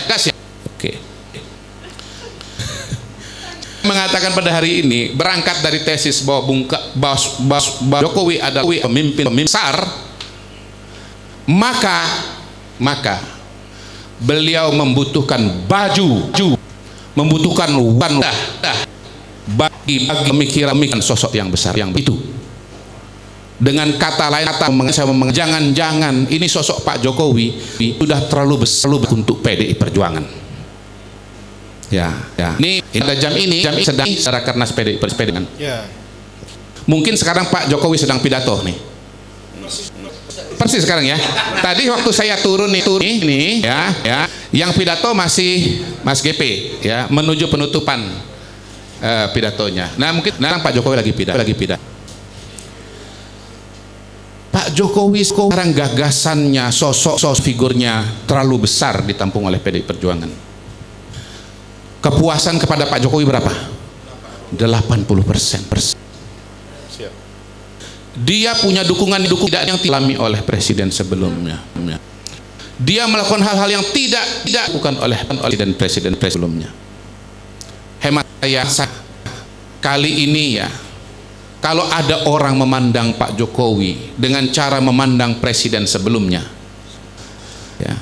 Oke. Mengatakan pada hari ini berangkat dari tesis bahwa Jokowi adalah pemimpin besar, maka beliau membutuhkan membutuhkan wadah bagi pemikiran sosok yang besar yang itu. Dengan kata lain, jangan-jangan ini sosok Pak Jokowi sudah terlalu besar untuk PDI Perjuangan. Ya. Ini pada jam ini sedang Rakernas PDI Perjuangan. Ya. Mungkin sekarang Pak Jokowi sedang pidato nih. Persis sekarang ya. Tadi waktu saya turun ini ya, yang pidato masih Mas GP ya, menuju penutupan pidatonya. Nah, mungkin sekarang Pak Jokowi lagi pidato. Pak Jokowi sekarang gagasannya, sosok figurnya terlalu besar ditampung oleh PDI Perjuangan. Kepuasan kepada Pak Jokowi berapa? 80%. Dia punya dukungan yang dialami oleh presiden sebelumnya. Dia melakukan hal-hal yang tidak dilakukan oleh presiden sebelumnya. Hemat saya kali ini ya, kalau ada orang memandang Pak Jokowi dengan cara memandang presiden sebelumnya, ya,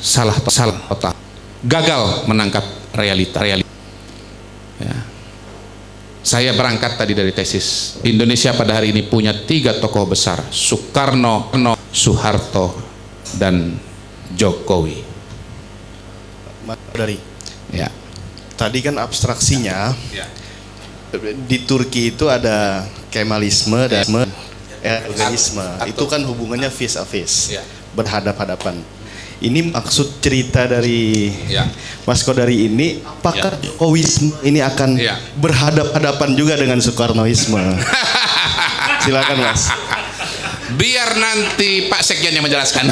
salah total, gagal menangkap realita. Ya. Saya berangkat tadi dari tesis. Indonesia pada hari ini punya 3 tokoh besar, Soekarno, Soeharto, dan Jokowi. Dari Ya. tadi kan abstraksinya Ya. di Turki itu ada Kemalisme dan Erdoganisme. Itu kan hubungannya face to face, Ya. berhadap-hadapan. Ini maksud cerita dari Ya. Mas Kodari ini, apakah Jokowisme ini akan Ya. berhadap-hadapan juga dengan Soekarnoisme? Silakan Mas. Biar nanti Pak Sekjen yang menjelaskan.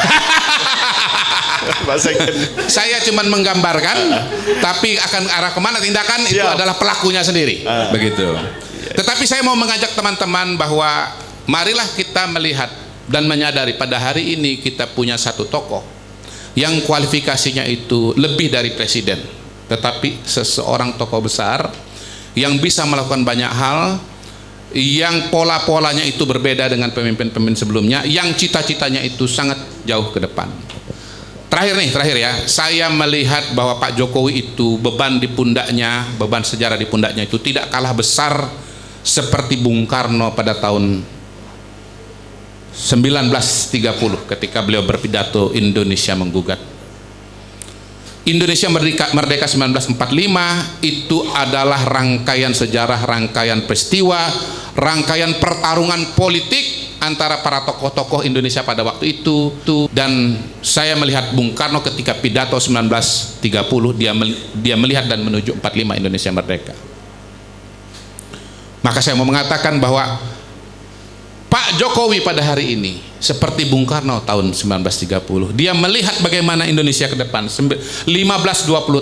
Pak Sekjen. Saya cuma menggambarkan, tapi akan arah kemana tindakan itu Siap. adalah pelakunya sendiri. Begitu. Tetapi saya mau mengajak teman-teman bahwa marilah kita melihat dan menyadari pada hari ini kita punya satu tokoh yang kualifikasinya itu lebih dari presiden, tetapi seseorang tokoh besar yang bisa melakukan banyak hal, yang pola-polanya itu berbeda dengan pemimpin-pemimpin sebelumnya, yang cita-citanya itu sangat jauh ke depan. Terakhir ya, saya melihat bahwa Pak Jokowi itu beban di pundaknya, beban sejarah di pundaknya itu tidak kalah besar seperti Bung Karno pada tahun 1930 ketika beliau berpidato Indonesia menggugat. Indonesia merdeka 1945 itu adalah rangkaian sejarah, rangkaian peristiwa, rangkaian pertarungan politik antara para tokoh-tokoh Indonesia pada waktu itu. Dan saya melihat Bung Karno ketika pidato 1930 dia melihat dan menuju 45 Indonesia merdeka. Maka saya mau mengatakan bahwa Pak Jokowi pada hari ini seperti Bung Karno tahun 1930, dia melihat bagaimana Indonesia ke depan 15-20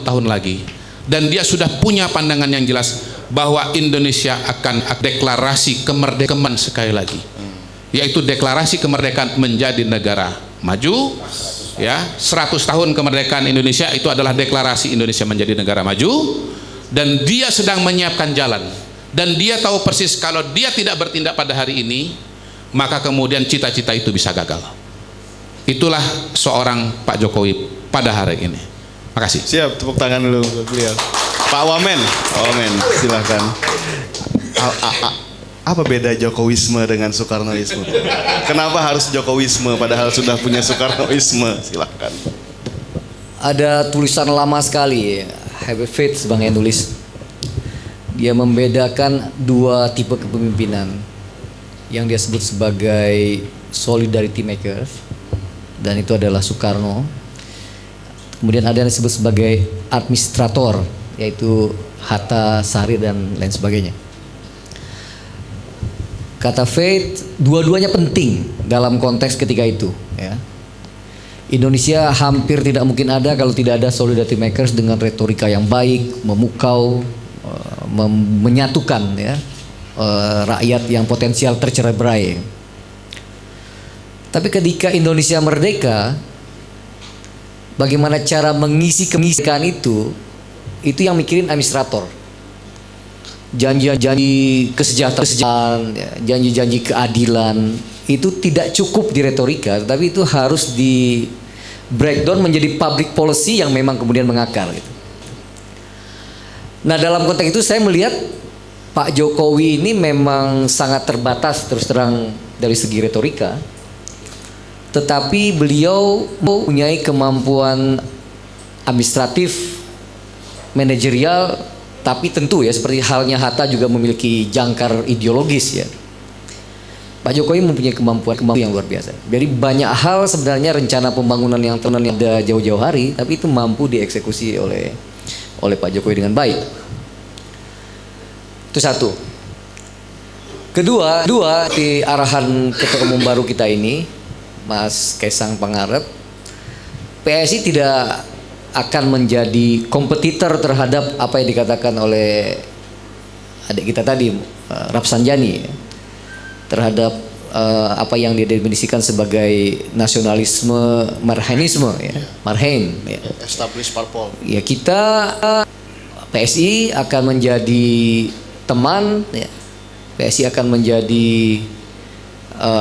tahun lagi, dan dia sudah punya pandangan yang jelas bahwa Indonesia akan deklarasi kemerdekaan sekali lagi, yaitu deklarasi kemerdekaan menjadi negara maju. Ya, 100 tahun kemerdekaan Indonesia itu adalah deklarasi Indonesia menjadi negara maju, dan dia sedang menyiapkan jalan, dan dia tahu persis kalau dia tidak bertindak pada hari ini, maka kemudian cita-cita itu bisa gagal. Itulah seorang Pak Jokowi pada hari ini. Makasih. Siap, tepuk tangan dulu untuk beliau. Pak Wamen, silahkan. Apa beda Jokowisme dengan Soekarnoisme? Kenapa harus Jokowisme padahal sudah punya Soekarnoisme? Silahkan. Ada tulisan lama sekali, Have Faith, Bang yang nulis. Dia membedakan 2 tipe kepemimpinan yang dia sebut sebagai solidarity makers, dan itu adalah Soekarno. Kemudian ada yang disebut sebagai administrator, yaitu Hatta, Sari, dan lain sebagainya. Kata faith, dua-duanya penting dalam konteks ketika itu, ya. Indonesia hampir tidak mungkin ada kalau tidak ada solidarity makers dengan retorika yang baik, memukau, menyatukan, ya, rakyat yang potensial tercerai-berai. Tapi ketika Indonesia merdeka, bagaimana cara mengisi kemerdekaan itu yang mikirin administrator. Janji-janji kesejahteraan, janji-janji keadilan itu tidak cukup di retorika, tapi itu harus di breakdown menjadi public policy yang memang kemudian mengakar gitu. Nah, dalam konteks itu saya melihat Pak Jokowi ini memang sangat terbatas terus terang dari segi retorika, tetapi beliau mempunyai kemampuan administratif, manajerial, tapi tentu ya seperti halnya Hatta juga memiliki jangkar ideologis ya. Pak Jokowi mempunyai kemampuan yang luar biasa. Jadi banyak hal sebenarnya rencana pembangunan yang ada jauh-jauh hari, tapi itu mampu dieksekusi oleh Pak Jokowi dengan baik. Itu satu. Kedua di arahan ketua umum baru kita ini, Mas Kaisang Pangarep, PSI tidak akan menjadi kompetitor terhadap apa yang dikatakan oleh adik kita tadi, Rafsanjani, terhadap apa yang didefinisikan sebagai nasionalisme marhainisme, ya, marhain, ya. Establish parpol. Ya, kita PSI akan menjadi teman, ya. PSI akan menjadi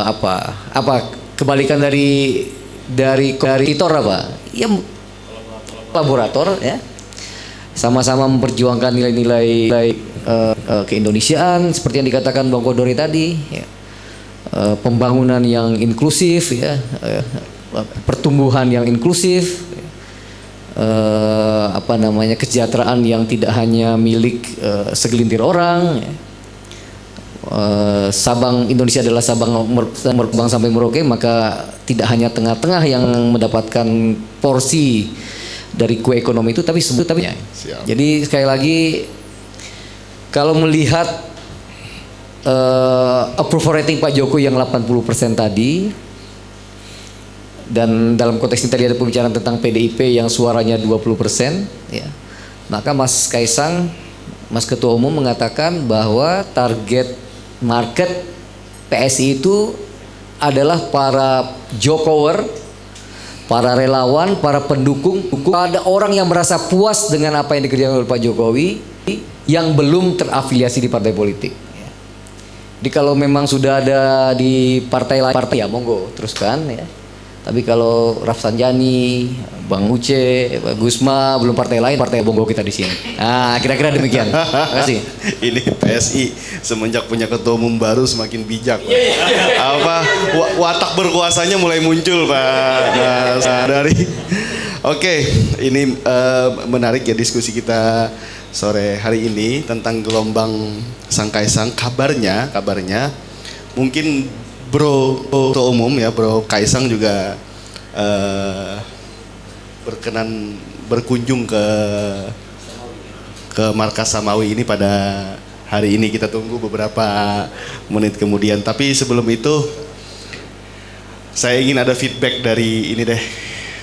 apa kebalikan dari kompetitor apa? Ya, kolaborator, ya. sama-sama memperjuangkan nilai-nilai keindonesiaan seperti yang dikatakan Bang Kodori tadi, ya. Pembangunan yang inklusif, ya, pertumbuhan yang inklusif, kesejahteraan yang tidak hanya milik segelintir orang, ya. Sabang Indonesia adalah Sabang sampai Merauke, maka tidak hanya tengah-tengah yang mendapatkan porsi dari kue ekonomi itu, tapi sebetulnya. Jadi sekali lagi, kalau melihat approval rating Pak Jokowi yang 80% tadi, dan dalam konteks ini tadi ada pembicaraan tentang PDIP yang suaranya 20%, ya, maka Mas Kaisang, Mas Ketua Umum mengatakan bahwa target market PSI itu adalah para Jokower, para relawan, para pendukung, ada orang yang merasa puas dengan apa yang dikerjakan oleh Pak Jokowi yang belum terafiliasi di partai politik. Jadi kalau memang sudah ada di partai lain, ya monggo teruskan, ya. Tapi kalau Rafsanjani, Bang Uce, Pak Gusma belum partai lain, partai monggo kita di sini. Nah, kira-kira demikian. Terima kasih. Ini PSI semenjak punya ketua umum baru semakin bijak, Pak. Watak berkuasanya mulai muncul, Pak. Nah, Oke, ini menarik ya diskusi kita sore hari ini tentang gelombang Sang Kaisang. Kabarnya mungkin Bro Ketua Umum ya, Bro Kaisang juga berkenan berkunjung ke markas Samawi ini pada hari ini. Kita tunggu beberapa menit kemudian. Tapi sebelum itu saya ingin ada feedback dari ini deh,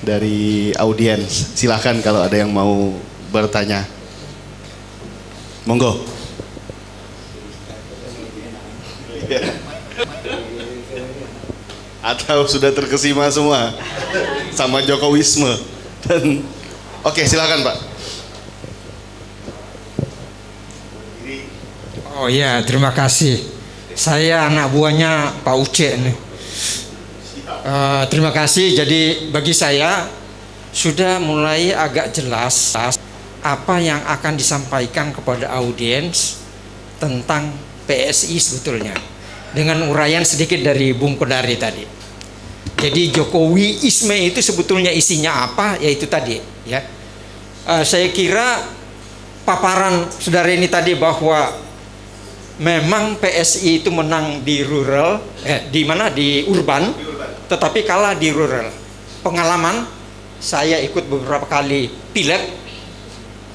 dari audiens. Silahkan kalau ada yang mau bertanya. Monggo. Atau sudah terkesima semua sama Jokowisme. Dan oke, silakan Pak. Oh ya, terima kasih. Saya anak buahnya Pak Uce nih. Terima kasih. Jadi bagi saya sudah mulai agak jelas apa yang akan disampaikan kepada audiens tentang PSI sebetulnya, dengan uraian sedikit dari Bung Kodari tadi. Jadi Jokowiisme itu sebetulnya isinya apa? Yaitu tadi, ya. Saya kira paparan saudara ini tadi bahwa memang PSI itu menang di rural, di urban, tetapi kalah di rural. Pengalaman saya ikut beberapa kali pileg.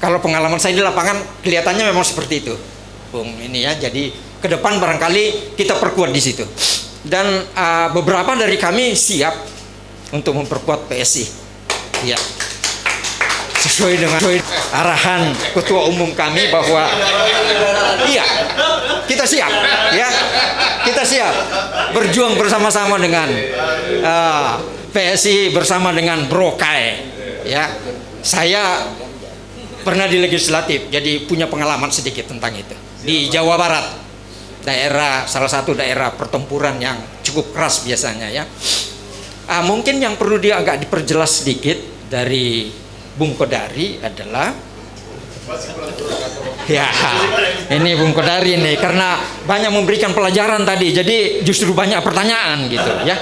Kalau pengalaman saya di lapangan kelihatannya memang seperti itu, Bung. Ini ya. Jadi ke depan barangkali kita perkuat di situ. Dan beberapa dari kami siap untuk memperkuat PSI. Ya. Sesuai dengan arahan Ketua Umum kami bahwa iya, kita siap, ya. Kita siap berjuang bersama-sama dengan PSI bersama dengan Bro Kai, ya. Saya pernah di legislatif, jadi punya pengalaman sedikit tentang itu. Di Jawa Barat, salah satu daerah pertempuran yang cukup keras biasanya, ya. Mungkin yang perlu agak diperjelas sedikit dari Bung Kodari adalah, ya, ini Bung Kodari nih, karena banyak memberikan pelajaran tadi, jadi justru banyak pertanyaan gitu, ya.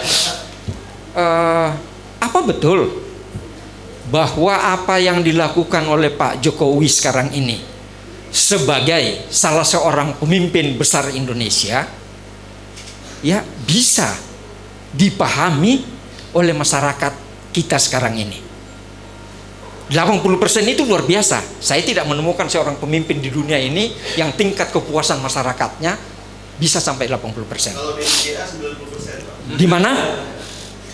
Apa betul bahwa apa yang dilakukan oleh Pak Jokowi sekarang ini sebagai salah seorang pemimpin besar Indonesia, ya, bisa dipahami oleh masyarakat kita sekarang ini? 80% itu luar biasa. Saya tidak menemukan seorang pemimpin di dunia ini yang tingkat kepuasan masyarakatnya bisa sampai 80%. Kalau di DJA 90%, Pak. Di mana?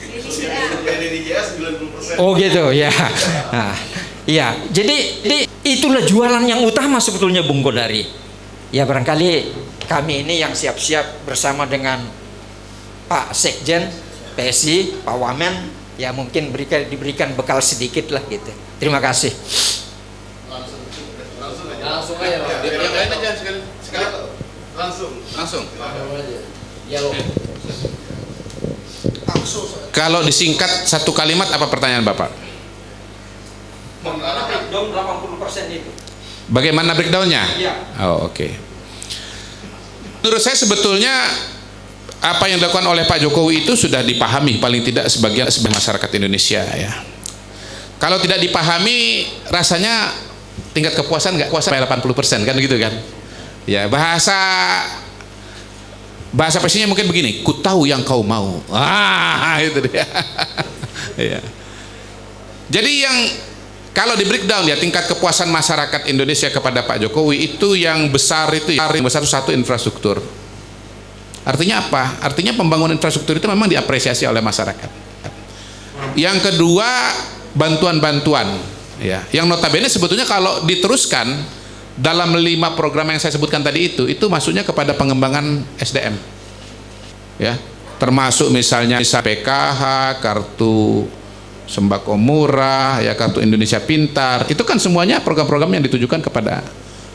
Di DJA 90%. Oh gitu, ya. Nah, ya, jadi itulah jualan yang utama sebetulnya Bung Kodari. Ya, barangkali kami ini yang siap-siap bersama dengan Pak Sekjen PSI, Pak Wamen, ya mungkin diberikan bekal sedikit lah gitu. Terima kasih. Langsung aja, Pak. Yang lain aja sekali. Langsung. Ya, Kalau disingkat satu kalimat, apa pertanyaan Bapak? Bagaimana breakdown 80% itu? Bagaimana breakdownnya? Oh, oke. Menurut saya sebetulnya apa yang dilakukan oleh Pak Jokowi itu sudah dipahami paling tidak sebagian masyarakat Indonesia ya. Kalau tidak dipahami rasanya tingkat kepuasan nggak puas sampai 80% kan gitu kan. Ya, bahasa presidennya mungkin begini, ku tahu yang kau mau. Itu dia. Ya. Jadi yang kalau di breakdown ya tingkat kepuasan masyarakat Indonesia kepada Pak Jokowi itu yang besar itu yang besar satu infrastruktur. Artinya apa? Artinya pembangunan infrastruktur itu memang diapresiasi oleh masyarakat. Yang kedua, bantuan-bantuan ya. Yang notabene sebetulnya kalau diteruskan dalam 5 program yang saya sebutkan tadi itu masuknya kepada pengembangan SDM. Ya, termasuk misalnya PKH, kartu sembako murah, ya kartu Indonesia Pintar. Itu kan semuanya program-program yang ditujukan kepada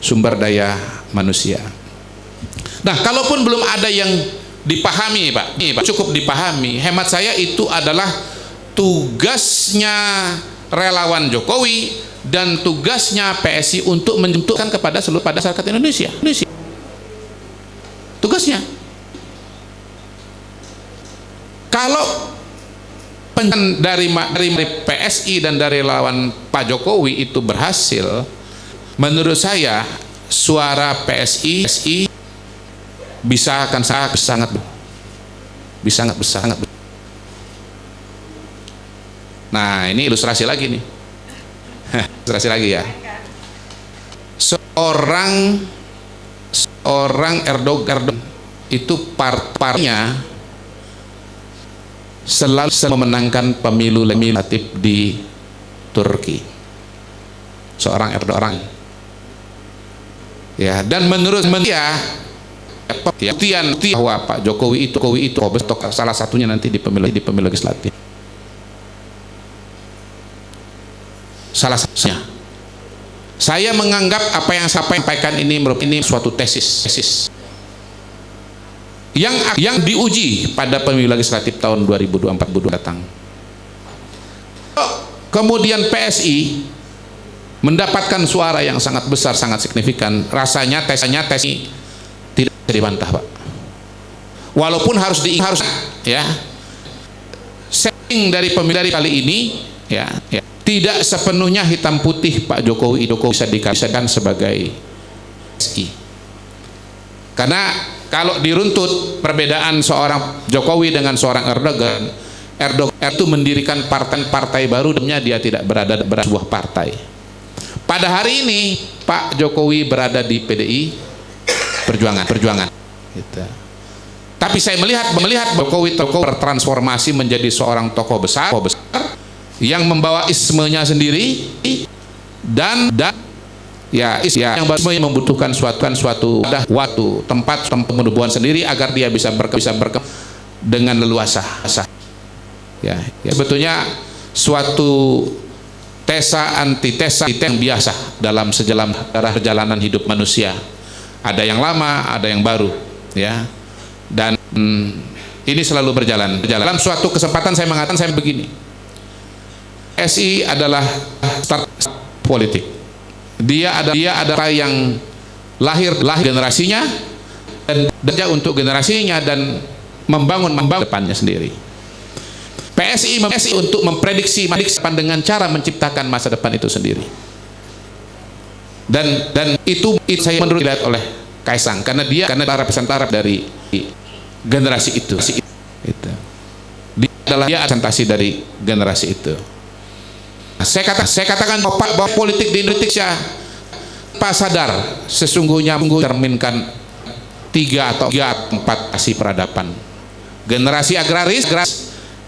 sumber daya manusia. Nah, kalaupun belum ada yang dipahami, Pak, cukup dipahami. Hemat saya itu adalah tugasnya relawan Jokowi dan tugasnya PSI untuk menentukan kepada seluruh masyarakat Indonesia. Tugasnya. Kalau dari PSI dan dari relawan Pak Jokowi itu berhasil, menurut saya suara PSI bisa akan sangat besar. Nah, ini ilustrasi lagi nih. Ilustrasi lagi ya. Seorang Erdogan itu partainya selalu memenangkan pemilu legislatif di Turki. Seorang Erdogan. Ya, dan menurut dia buktian bahwa Pak Jokowi itu salah satunya nanti di pemilu legislatif. Salah satunya. Saya menganggap apa yang saya sampaikan ini merupakan suatu tesis yang diuji pada pemilu legislatif tahun 2024 datang. Kemudian PSI mendapatkan suara yang sangat besar, sangat signifikan. Rasanya tes ini tidak bisa dibantah, Pak. Walaupun harus ya, setting dari pemilu kali ini ya. Tidak sepenuhnya hitam putih Pak Jokowi bisa dikatakan sebagai PSI. Karena kalau diruntut perbedaan seorang Jokowi dengan seorang Erdogan itu mendirikan partai baru, dia tidak berada sebuah partai. Pada hari ini Pak Jokowi berada di PDI Perjuangan. Gitu. Tapi saya melihat Jokowi bertransformasi menjadi seorang tokoh besar yang membawa ismenya sendiri dan ya yang membutuhkan suatu waktu, tempat penubuhan sendiri agar dia bisa berkembang dengan leluasa. Ya, sebetulnya suatu tesa antitesa yang biasa dalam perjalanan hidup manusia. Ada yang lama, ada yang baru, ya. Dan ini selalu berjalan. Dalam suatu kesempatan saya mengatakan begini. PSI adalah start politik. Dia adalah yang lahir generasinya dan untuk generasinya dan membangun depannya sendiri. PSI untuk memprediksi dengan cara menciptakan masa depan itu sendiri. Dan itu saya menurut dilihat oleh Kaisang karena representatif dari generasi itu. Dia adalah representasi dari generasi itu. Saya katakan bahwa politik di Indonesia Pak sadar sesungguhnya mencerminkan 3 atau 4 generasi peradaban. Generasi agraris,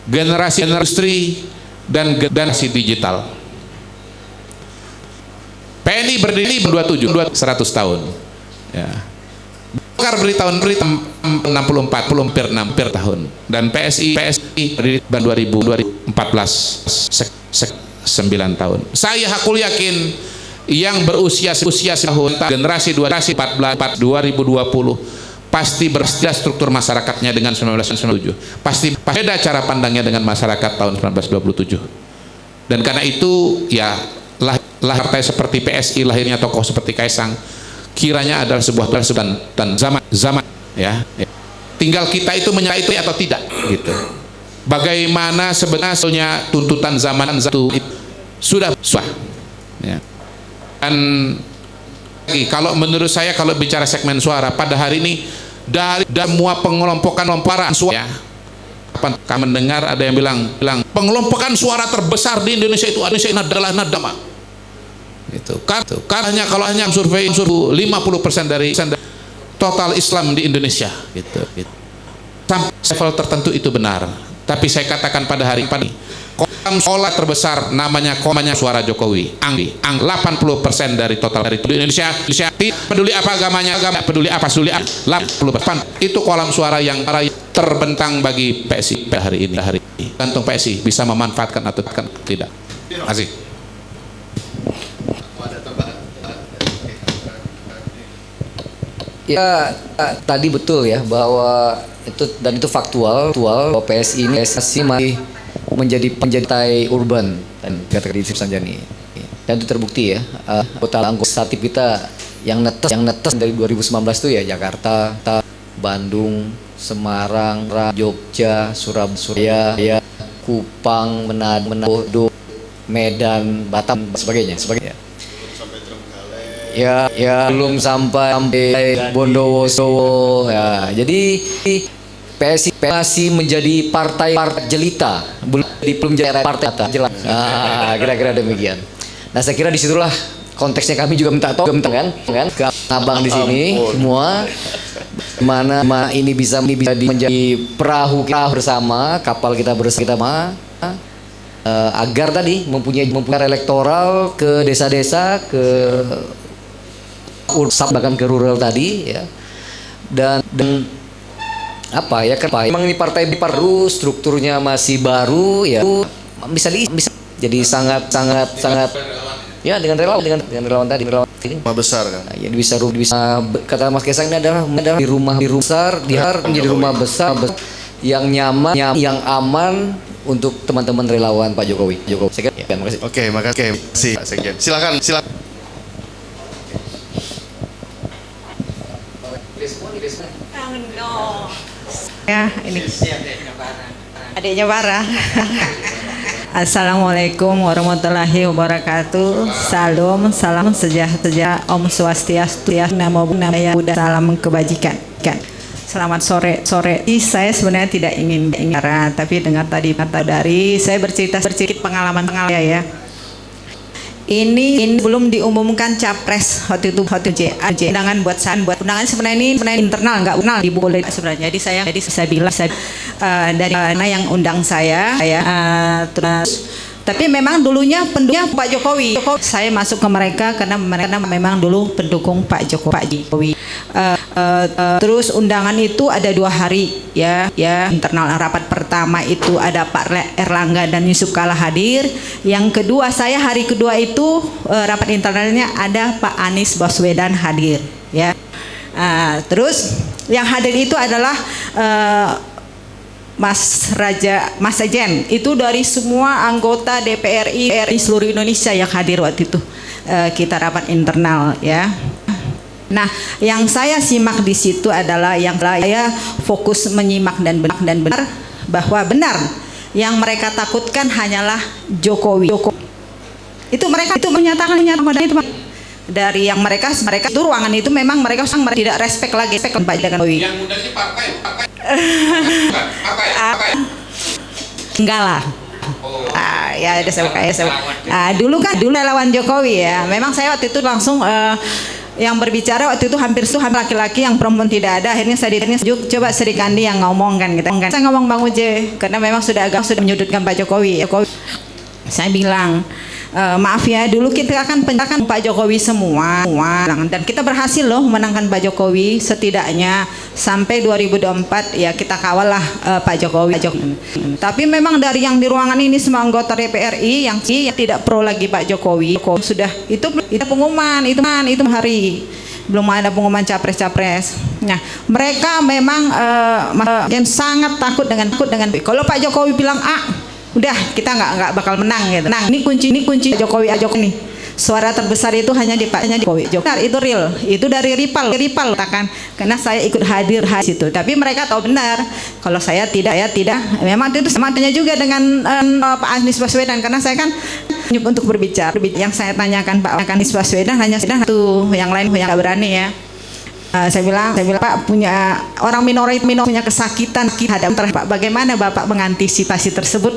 generasi industri, dan generasi digital. PNI berdiri 100 tahun. Ya. Golkar berdiri tahun 64, hampir tahun. Dan PSI berdiri 2014 9 tahun. Saya hakul yakin yang berusia tahun generasi 2014 2020 pasti berbeda struktur masyarakatnya dengan 1997. Pasti beda cara pandangnya dengan masyarakat tahun 1927. Dan karena itu ya lahir partai seperti PSI, lahirnya tokoh seperti Kaisang, kiranya adalah sebuah dan zaman ya. Tinggal kita itu menyadari itu atau tidak gitu. Bagaimana sebenarnya tuntutan zaman itu sudah ya. Dan kalau menurut saya, kalau bicara segmen suara pada hari ini, dari semua pengelompokan suara, kami mendengar ada yang bilang pengelompokan suara terbesar di Indonesia itu adalah Nadama. Itu karena kalau hanya survei 50% dari total Islam di Indonesia gitu. Sampai level tertentu itu benar. Tapi saya katakan pada hari ini, sekolah terbesar namanya suara Jokowi. 80% dari total dari Indonesia. Peduli apa agamanya, peduli apa 80%. Itu kolam suara yang terbentang bagi PSI hari ini. Gantung PSI bisa memanfaatkan atau tidak. Terima kasih. Ya, tadi betul ya bahwa itu faktual bahwa PSI ini masih menjadi partai urban dan kata di Sanjani. Dan itu terbukti ya. Anggota legislatif kita yang netes dari 2019 itu ya Jakarta, Bandung, Semarang, Jogja, Surabaya, Kupang, Manado, Medan, Batam, sebagainya. Ya belum sampai Bondowoso ya. Jadi PSI masih menjadi partai jelita, belum jadi partai jelas. Kira-kira demikian. Nah, saya kira disitulah konteksnya kami juga minta kan ke abang di sini semua, mana ini bisa menjadi perahu kita bersama, kapal kita bersama. Agar tadi mempunyai elektoral ke desa-desa, ke bahkan ke rural tadi ya, dan apa ya, memang ini partai baru, strukturnya masih baru ya, bisa jadi sangat ya dengan relawan tadi Rumah besar kan. ya bisa kata Mas Kaisang ini adalah di rumah besar, menjadi rumah besar yang nyaman, yang aman untuk teman-teman relawan Pak Jokowi. Saya kira, ya, terima kasih. Oke, makasih Pak Sekjen. Silakan. Ya, ini adiknya Bara. Assalamualaikum warahmatullahi wabarakatuh. Salam sejahtera, Om Swastiastu, Namo Buddhaya, salam kebajikan. Selamat sore. Saya sebenarnya tidak ingin bicara, tapi dengar tadi dari saya bercerita pengalaman ya. Ini belum diumumkan capres waktu itu undangan undangan sebenarnya ini internal, nggak kenal boleh sebenarnya. Jadi saya bilang dari mana yang undang saya terus, tapi memang dulunya pendukung Pak Jokowi. Saya masuk ke mereka karena memang dulu pendukung Pak Jokowi. Terus undangan itu ada 2 hari ya internal. Rapat pertama itu ada Pak Erlangga dan Yusuf Kala hadir. Yang kedua, saya hari kedua itu rapat internalnya ada Pak Anies Baswedan hadir ya. Terus yang hadir itu adalah Mas Sejen, itu dari semua anggota DPRI seluruh Indonesia yang hadir waktu itu, kita rapat internal ya. Nah, yang saya simak di situ adalah yang saya fokus menyimak dan benar bahwa benar yang mereka takutkan hanyalah Jokowi. Itu mereka menyatakan itu dari yang mereka itu ruangan itu memang mereka tidak respect lagi Pak Jokowi. Yang muda sih partai. Enggak lah. Ya ada saya. Dulu lawan Jokowi ya. Memang saya waktu itu langsung yang berbicara waktu itu hampir laki-laki, yang perempuan tidak ada. Akhirnya saya coba Sri Kandi yang ngomong kan gitu. Saya ngomong Bang Uje karena memang sudah menyudutkan Pak Jokowi. Saya bilang maaf ya, dulu kita akan penjakan Pak Jokowi semua dan kita berhasil loh menangkan Pak Jokowi, setidaknya sampai 2024 ya kita kawal lah Pak Jokowi. Tapi memang dari yang di ruangan ini semua anggota DPRI yang tidak pro lagi Pak Jokowi. Sudah itu pengumuman itu hari belum ada pengumuman capres. Nah, mereka memang yang sangat takut dengan kalau Pak Jokowi bilang udah kita nggak bakal menang gitu. Nah, ini kunci Jokowi nih. suara terbesar itu hanya di Pak Jokowi. Itu real, itu dari Ripal katakan, karena saya ikut hadir di situ. Tapi mereka tahu benar kalau saya tidak. Memang itu sematanya juga dengan Pak Anies Baswedan, karena saya kan untuk berbicara. Yang saya tanyakan Pak Anies Baswedan hanya satu, yang lain yang nggak berani ya. Saya bilang Pak, punya orang minoritas punya kesakitan terhadap Pak. Bagaimana Bapak mengantisipasi tersebut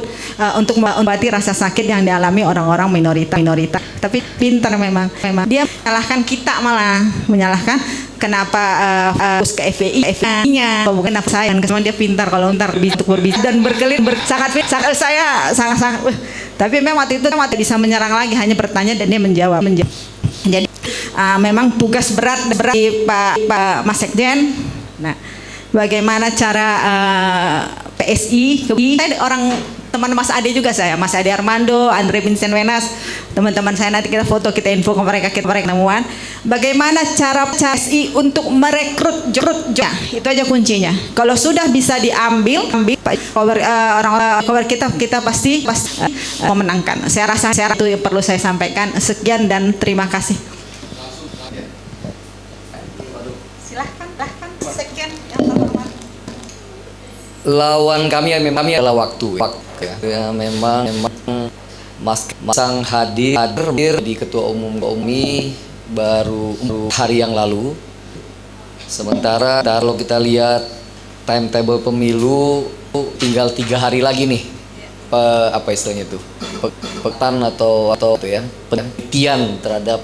untuk mengobati rasa sakit yang dialami orang-orang minoritas. Tapi pintar memang dia menyalahkan kita, malah menyalahkan kenapa ke FPI-nya bukan apa saya. Kemudian dia pintar kalau ntar untuk berbicara dan berkelit sangat saya sangat. Tapi memang waktu itu bisa menyerang lagi, hanya bertanya dan dia menjawab. Jadi memang tugas berat di Pak Mas Sekjen. Nah, bagaimana cara PSI? Orang teman Mas Ade juga Mas Ade Armando, Andre Vincent Wenas, teman-teman saya, nanti kita foto, kita info ke mereka ketemuan. Bagaimana cara PSI untuk merekrut ya, itu aja kuncinya. Kalau sudah bisa diambil orang kita pasti memenangkan. Saya rasa itu yang perlu saya sampaikan. Sekian dan terima kasih. Silahkan Sekjen yang terhormat. Lawan kami adalah waktu ya. Memang Mas Sang hadir di Ketua Umum kami baru hari yang lalu. Sementara kalau kita lihat timetable pemilu tinggal 3 hari lagi nih. Apa istilahnya itu? Pekan atau itu ya, penelitian terhadap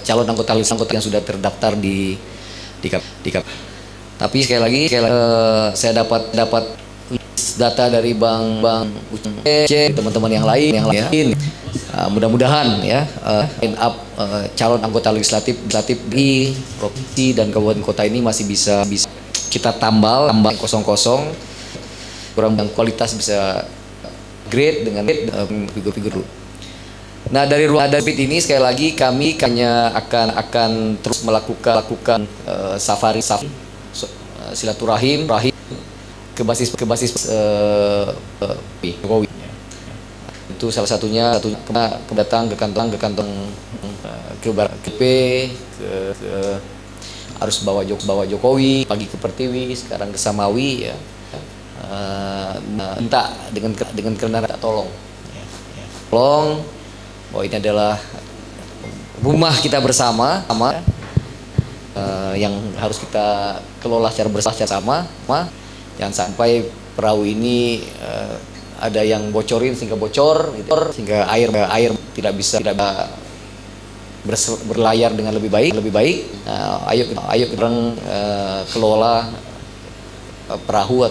calon anggota legislatif yang sudah terdaftar di KPU. Tapi sekali lagi saya dapat data dari Bang teman-teman yang lain mudah-mudahan ya line up calon anggota legislatif di provinsi dan kabupaten kota ini masih bisa kita tambal kosong kurang kualitas bisa grade dengan figur-figur. Nah, dari ruang ini sekali lagi kami hanya akan terus melakukan safari silaturahim ke basis Jokowi. Itu salah satunya datang ke kantong harus bawa Jokowi, pagi ke Pertiwi, sekarang ke Samawi ya. Minta dengan kerendahan tolong bahwa ini adalah rumah kita bersama yang harus kita kelola secara bersama. Jangan sampai perahu ini ada yang bocorin sehingga bocor gitu, sehingga air tidak bisa berlayar dengan lebih baik. Ayo kita kelola perahu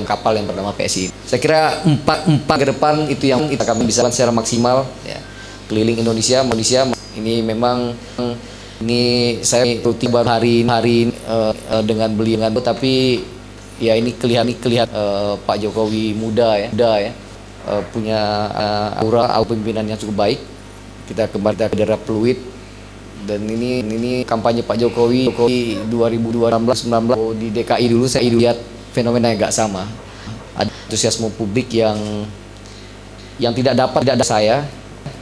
kapal yang bernama PSI. Saya kira empat ke depan itu yang kami bisa secara maksimal ya. Keliling Indonesia ini memang ini saya rutin baru hari dengan beliau, tapi ya ini kelihatan Pak Jokowi muda ya, punya aura pimpinan yang cukup baik. Kita kembali ke daerah Pluit, dan ini kampanye Pak Jokowi 2018-19 di DKI dulu saya lihat fenomena yang agak sama. Ada antusiasme publik yang tidak dapat saya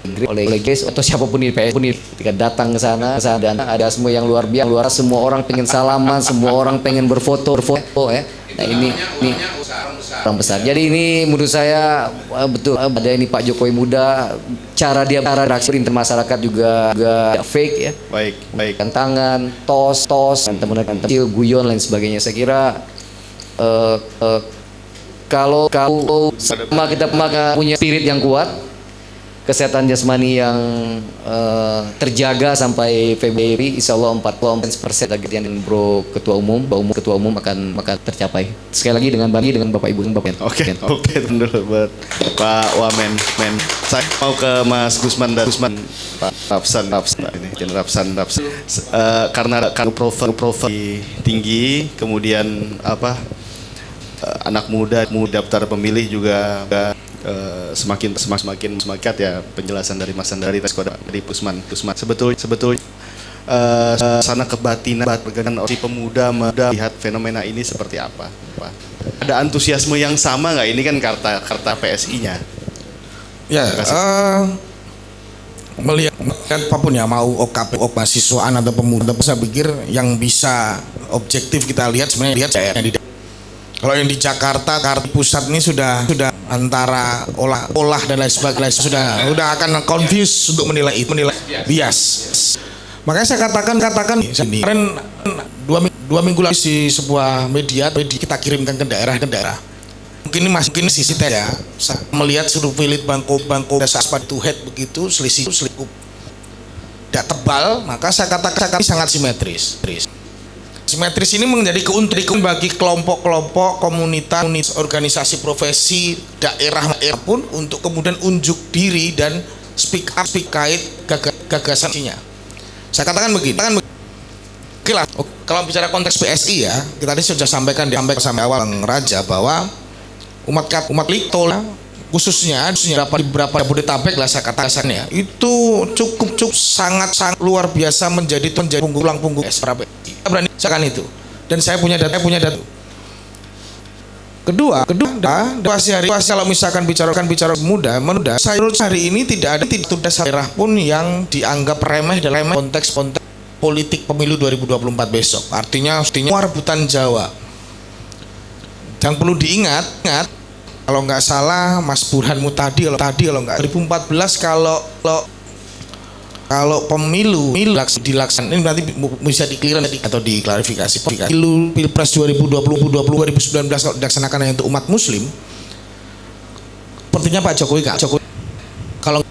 oleh guys atau siapapun di PS ketika datang ke sana dan ada semua yang luar biasa, semua orang pengen salaman, semua orang pengen berfoto ya. Nah ini orang besar. Jadi ini menurut saya betul ada ini Pak Jokowi muda, cara reaksi masyarakat juga fake ya. Baik. Tantangan, tos, dan teman-teman kecil, guyon lain sebagainya. Saya kira kalau kita punya spirit yang kuat, kesehatan jasmani yang terjaga sampai Februari, insya Allah 40% target yang Bro Ketua Umum akan tercapai. Sekali lagi dengan Bapak Ibu. Oke, dulu buat Pak Wamen. Saya mau ke Mas Gusman dan Pak Rapsan ini Rapsan. Karena profil tinggi, kemudian anak muda daftar pemilih juga semakin ya penjelasan dari Mas Andari dari Pusman. Sebetulnya sana kebatinan si pemuda melihat fenomena ini seperti apa? Ada antusiasme yang sama nggak? Ini kan karta PSI-nya. Ya, melihat apapun ya, mau OKP, mahasiswaan atau pemuda, saya pikir yang bisa objektif kita lihat sebenarnya daerah. Kalau yang di Jakarta pusat ini sudah antara olah dan lain sebagainya, sudah akan confuse untuk menilai bias. Makanya saya katakan ini kemarin dua minggu lalu di sebuah media kita kirimkan ke daerah. Mungkin sisi ya, saya melihat survei Litbangko dasar to head begitu, selisih tidak tebal, maka saya katakan sangat simetris. Simetris ini menjadi keuntungan bagi kelompok-kelompok komunitas, organisasi profesi, daerah pun untuk kemudian unjuk diri dan speak up kait gagasannya. Saya katakan begini. Oke lah, kalau bicara konteks PSI ya, kita tadi sudah sampaikan sampai awal Bang Raja bahwa umat Lito khususnya beberapa Jabodetabek lah saya katakan ya, itu cukup sangat luar biasa menjadi tulang punggung para PSI. Saya berani katakan itu, dan saya punya data. Kedua, kalau misalkan bicara muda, saya hari ini tidak ada daerah pun yang dianggap remeh dalam konteks politik pemilu 2024 besok. Artinya rebutan Jawa. Yang perlu diingat, kalau nggak salah Mas Burhan Mutadi kalau nggak 2014 kalau pemilu dilaksanakan ini nanti bisa diklarifikasi. Pilpres 2019 kalau dilaksanakan untuk umat Muslim, sepertinya Pak Jokowi kalau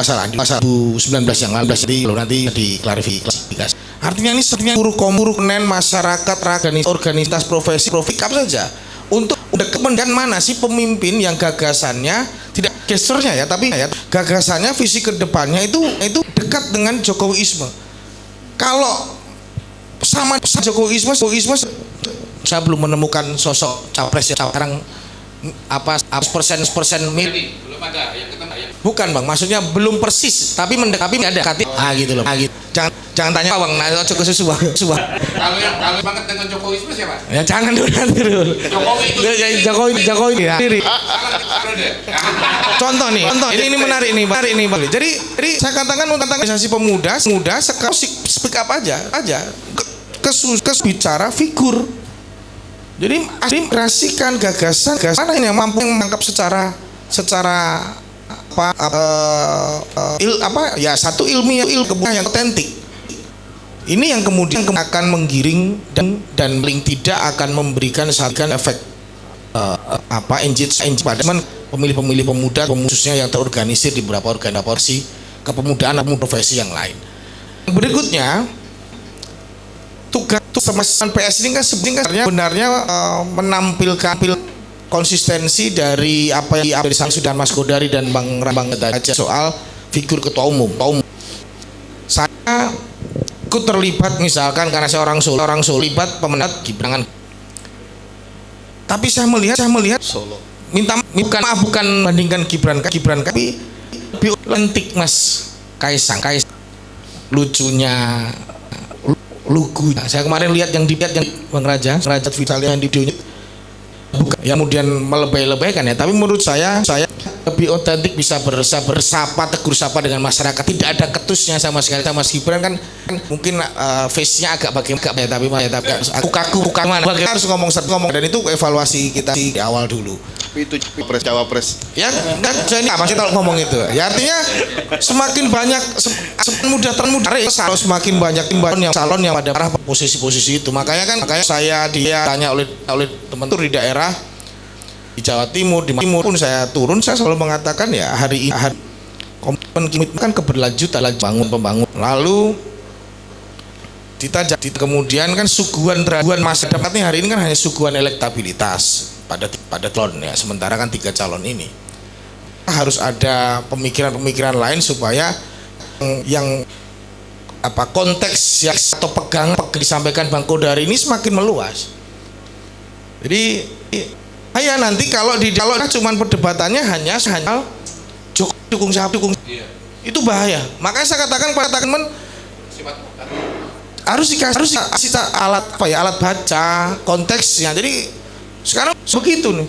salah di 2019 yang lalu nanti diklarifikasi. Artinya ini seluruh komponen masyarakat, organisasi profesi saja untuk kemudian mana sih pemimpin yang gagasannya tidak gesturnya ya, tapi gagasannya visi kedepannya itu dekat dengan Jokowiisme. Kalau sama Jokowiisme saya belum menemukan sosok capres yang sekarang persen belum ada yang ketemu ya. Bukan Bang, maksudnya belum persis tapi mendekati ada gitu loh. Gitu. Jangan tanya Bang, Jokowi sesuatu. Kalau yang banget dengan Jokowisme siapa? Ya jangan dulu. Jokowi ya. Contoh nih, ini menarik nih. Jadi saya katakan organisasi pemuda sekarang speak up aja. Bicara figur. Jadi asumsikan gagasan mana yang mampu menangkap secara satu ilmiah yang otentik. Ini yang kemudian akan menggiring dan paling tidak akan memberikan efek engage pada pemilih-pemilih pemuda khususnya yang terorganisir di beberapa organisasi kepemudaan atau profesi yang lain. Berikutnya, tugas PS ini kan sebenarnya menampilkan konsistensi dari apa yang sudah Mas Kodari dan Bang Raja soal figur ketua umum. Saya ikut terlibat misalkan karena saya orang Solo terlibat pemenang Gibran. Tapi saya melihat Solo. Bukan bandingkan Gibran tapi lebih lentik Mas Kaisang. Lucunya lugu. Saya kemarin lihat yang Bang Raja Vital yang di videonya bukan yang kemudian melebay-lebaykan ya, tapi menurut saya lebih otentik, bisa tegur sapa dengan masyarakat, tidak ada ketusnya sama sekali. Mas Gibran kan mungkin face-nya agak bagaimana ya, tapi kaku mana harus ngomong dan itu evaluasi kita di awal dulu. Itu cawapres ya kan, saya ini masih tahu ngomong itu ya, artinya semakin banyak mudah kalau semakin banyak calon yang pada arah posisi-posisi itu. Makanya saya tanya oleh teman-teman di daerah di Jawa Timur, di Timur pun saya selalu mengatakan ya hari komitmen kan keberlanjutan pembangun. Lalu kita kemudian kan suguhan masa depannya hari ini kan hanya suguhan elektabilitas pada calon ya, sementara kan 3 calon ini harus ada pemikiran lain supaya yang konteks yang atau pegang disampaikan Bang Kodari ini semakin meluas. Jadi nanti kalau cuman perdebatannya hanya dukung siapa itu bahaya. Makanya saya katakan harus dikasih alat baca konteksnya. Jadi sekarang begitu nih,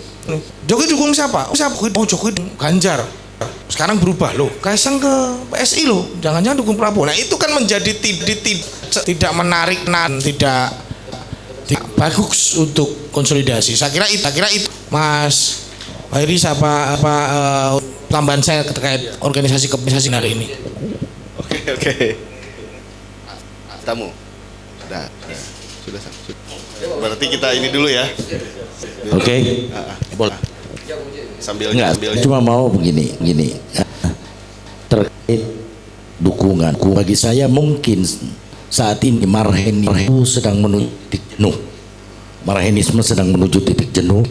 Jokowi dukung siapa? Oh Jokowi Ganjar. Sekarang berubah loh, Kaisang ke PSI loh, jangan-jangan dukung Prabowo. Nah itu kan menjadi tidak menarik, tidak bagus untuk konsolidasi. Saya kira itu Mas Iris apa tambahan saya terkait organisasi hari ini. Oke. Tamu. Sudah. Berarti kita ini dulu ya. Oke. Boleh. Sambil cuma mau begini terkait dukungan bagi saya mungkin saat ini Marhenisme sedang menuju titik jenuh. Marhenisme sedang menuju titik jenuh.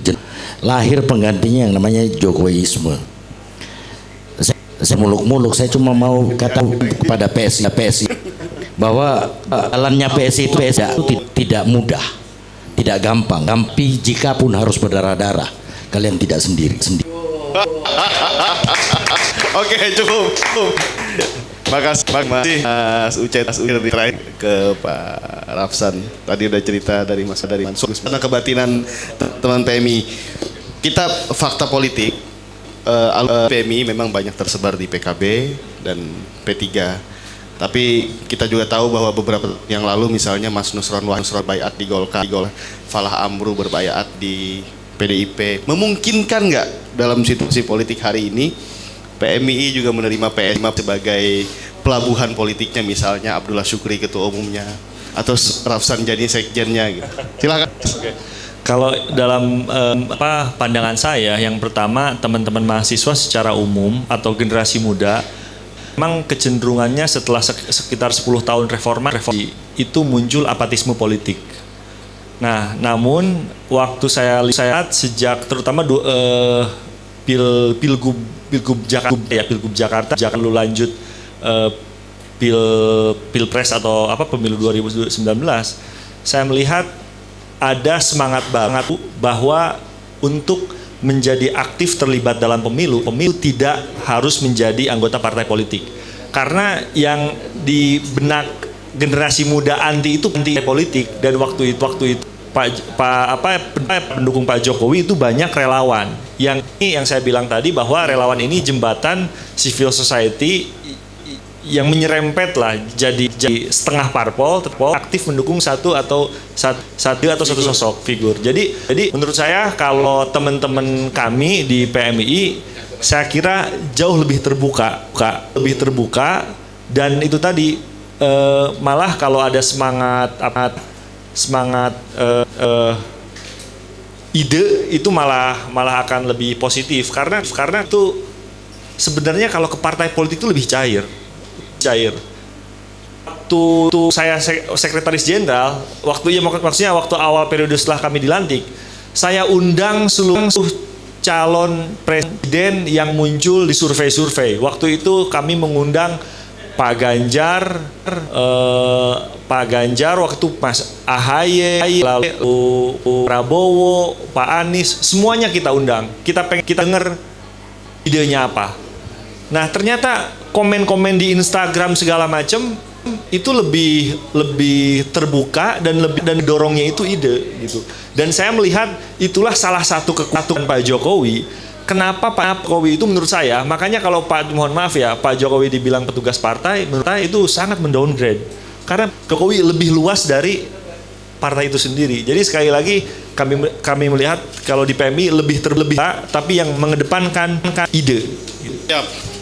Lahir penggantinya yang namanya Jokowisme. Saya muluk-muluk, saya cuma mau kata kepada PSI bahwa jalannya PSI itu tidak mudah, tidak gampang. Tapi jika pun harus berdarah-darah, kalian tidak sendiri. Oke, cukup. Makasih Mas Ucet terakhir ke Pak Rafsan. Tadi udah cerita dari Mansur tentang kebatinan teman PMI. Kita fakta politik, PMI memang banyak tersebar di PKB dan P3. Tapi kita juga tahu bahwa beberapa yang lalu misalnya Mas Nusron Wahid bayat di Golkar, Falah Amru berbayat di PDIP. Memungkinkan nggak dalam situasi politik hari ini PMI juga menerima PSI sebagai pelabuhan politiknya, misalnya Abdullah Syukri ketua umumnya atau Rafsan jadi sekjennya gitu. Silakan. Kalau dalam pandangan saya, yang pertama teman-teman mahasiswa secara umum atau generasi muda memang kecenderungannya setelah sekitar 10 tahun reformasi itu muncul apatisme politik. Nah, namun waktu saya lihat sejak terutama Pilgub Jakarta lalu lanjut Pilpres atau pemilu 2019, saya melihat ada semangat banget bahwa untuk menjadi aktif terlibat dalam pemilu tidak harus menjadi anggota partai politik. Karena yang di benak generasi muda anti itu anti politik, dan waktu itu pendukung Pak Jokowi itu banyak relawan. Yang saya bilang tadi bahwa relawan ini jembatan civil society yang menyerempet lah jadi setengah parpol aktif mendukung satu sosok figur. Jadi menurut saya kalau teman-teman kami di PMI, saya kira jauh lebih terbuka dan itu tadi malah kalau ada semangat ide itu malah akan lebih positif karena itu sebenarnya kalau ke partai politik itu lebih cair. Waktu saya sekretaris jenderal, maksudnya waktu awal periode setelah kami dilantik, saya undang seluruh calon presiden yang muncul di survei-survei. Waktu itu kami mengundang Pak Ganjar, waktu Mas AHY, lalu Prabowo, Pak Anies, semuanya kita undang. Kita dengar idenya apa. Nah, ternyata komen-komen di Instagram segala macam itu lebih terbuka dan dorongnya itu ide gitu. Dan saya melihat itulah salah satu kekuatan Pak Jokowi. Kenapa Pak Jokowi itu menurut saya, makanya kalau Pak Jokowi dibilang petugas partai, menurut saya itu sangat mendowngrade. Karena Jokowi lebih luas dari partai itu sendiri. Jadi sekali lagi kami melihat kalau di PMI lebih terlebih, tapi yang mengedepankan ide. Siap.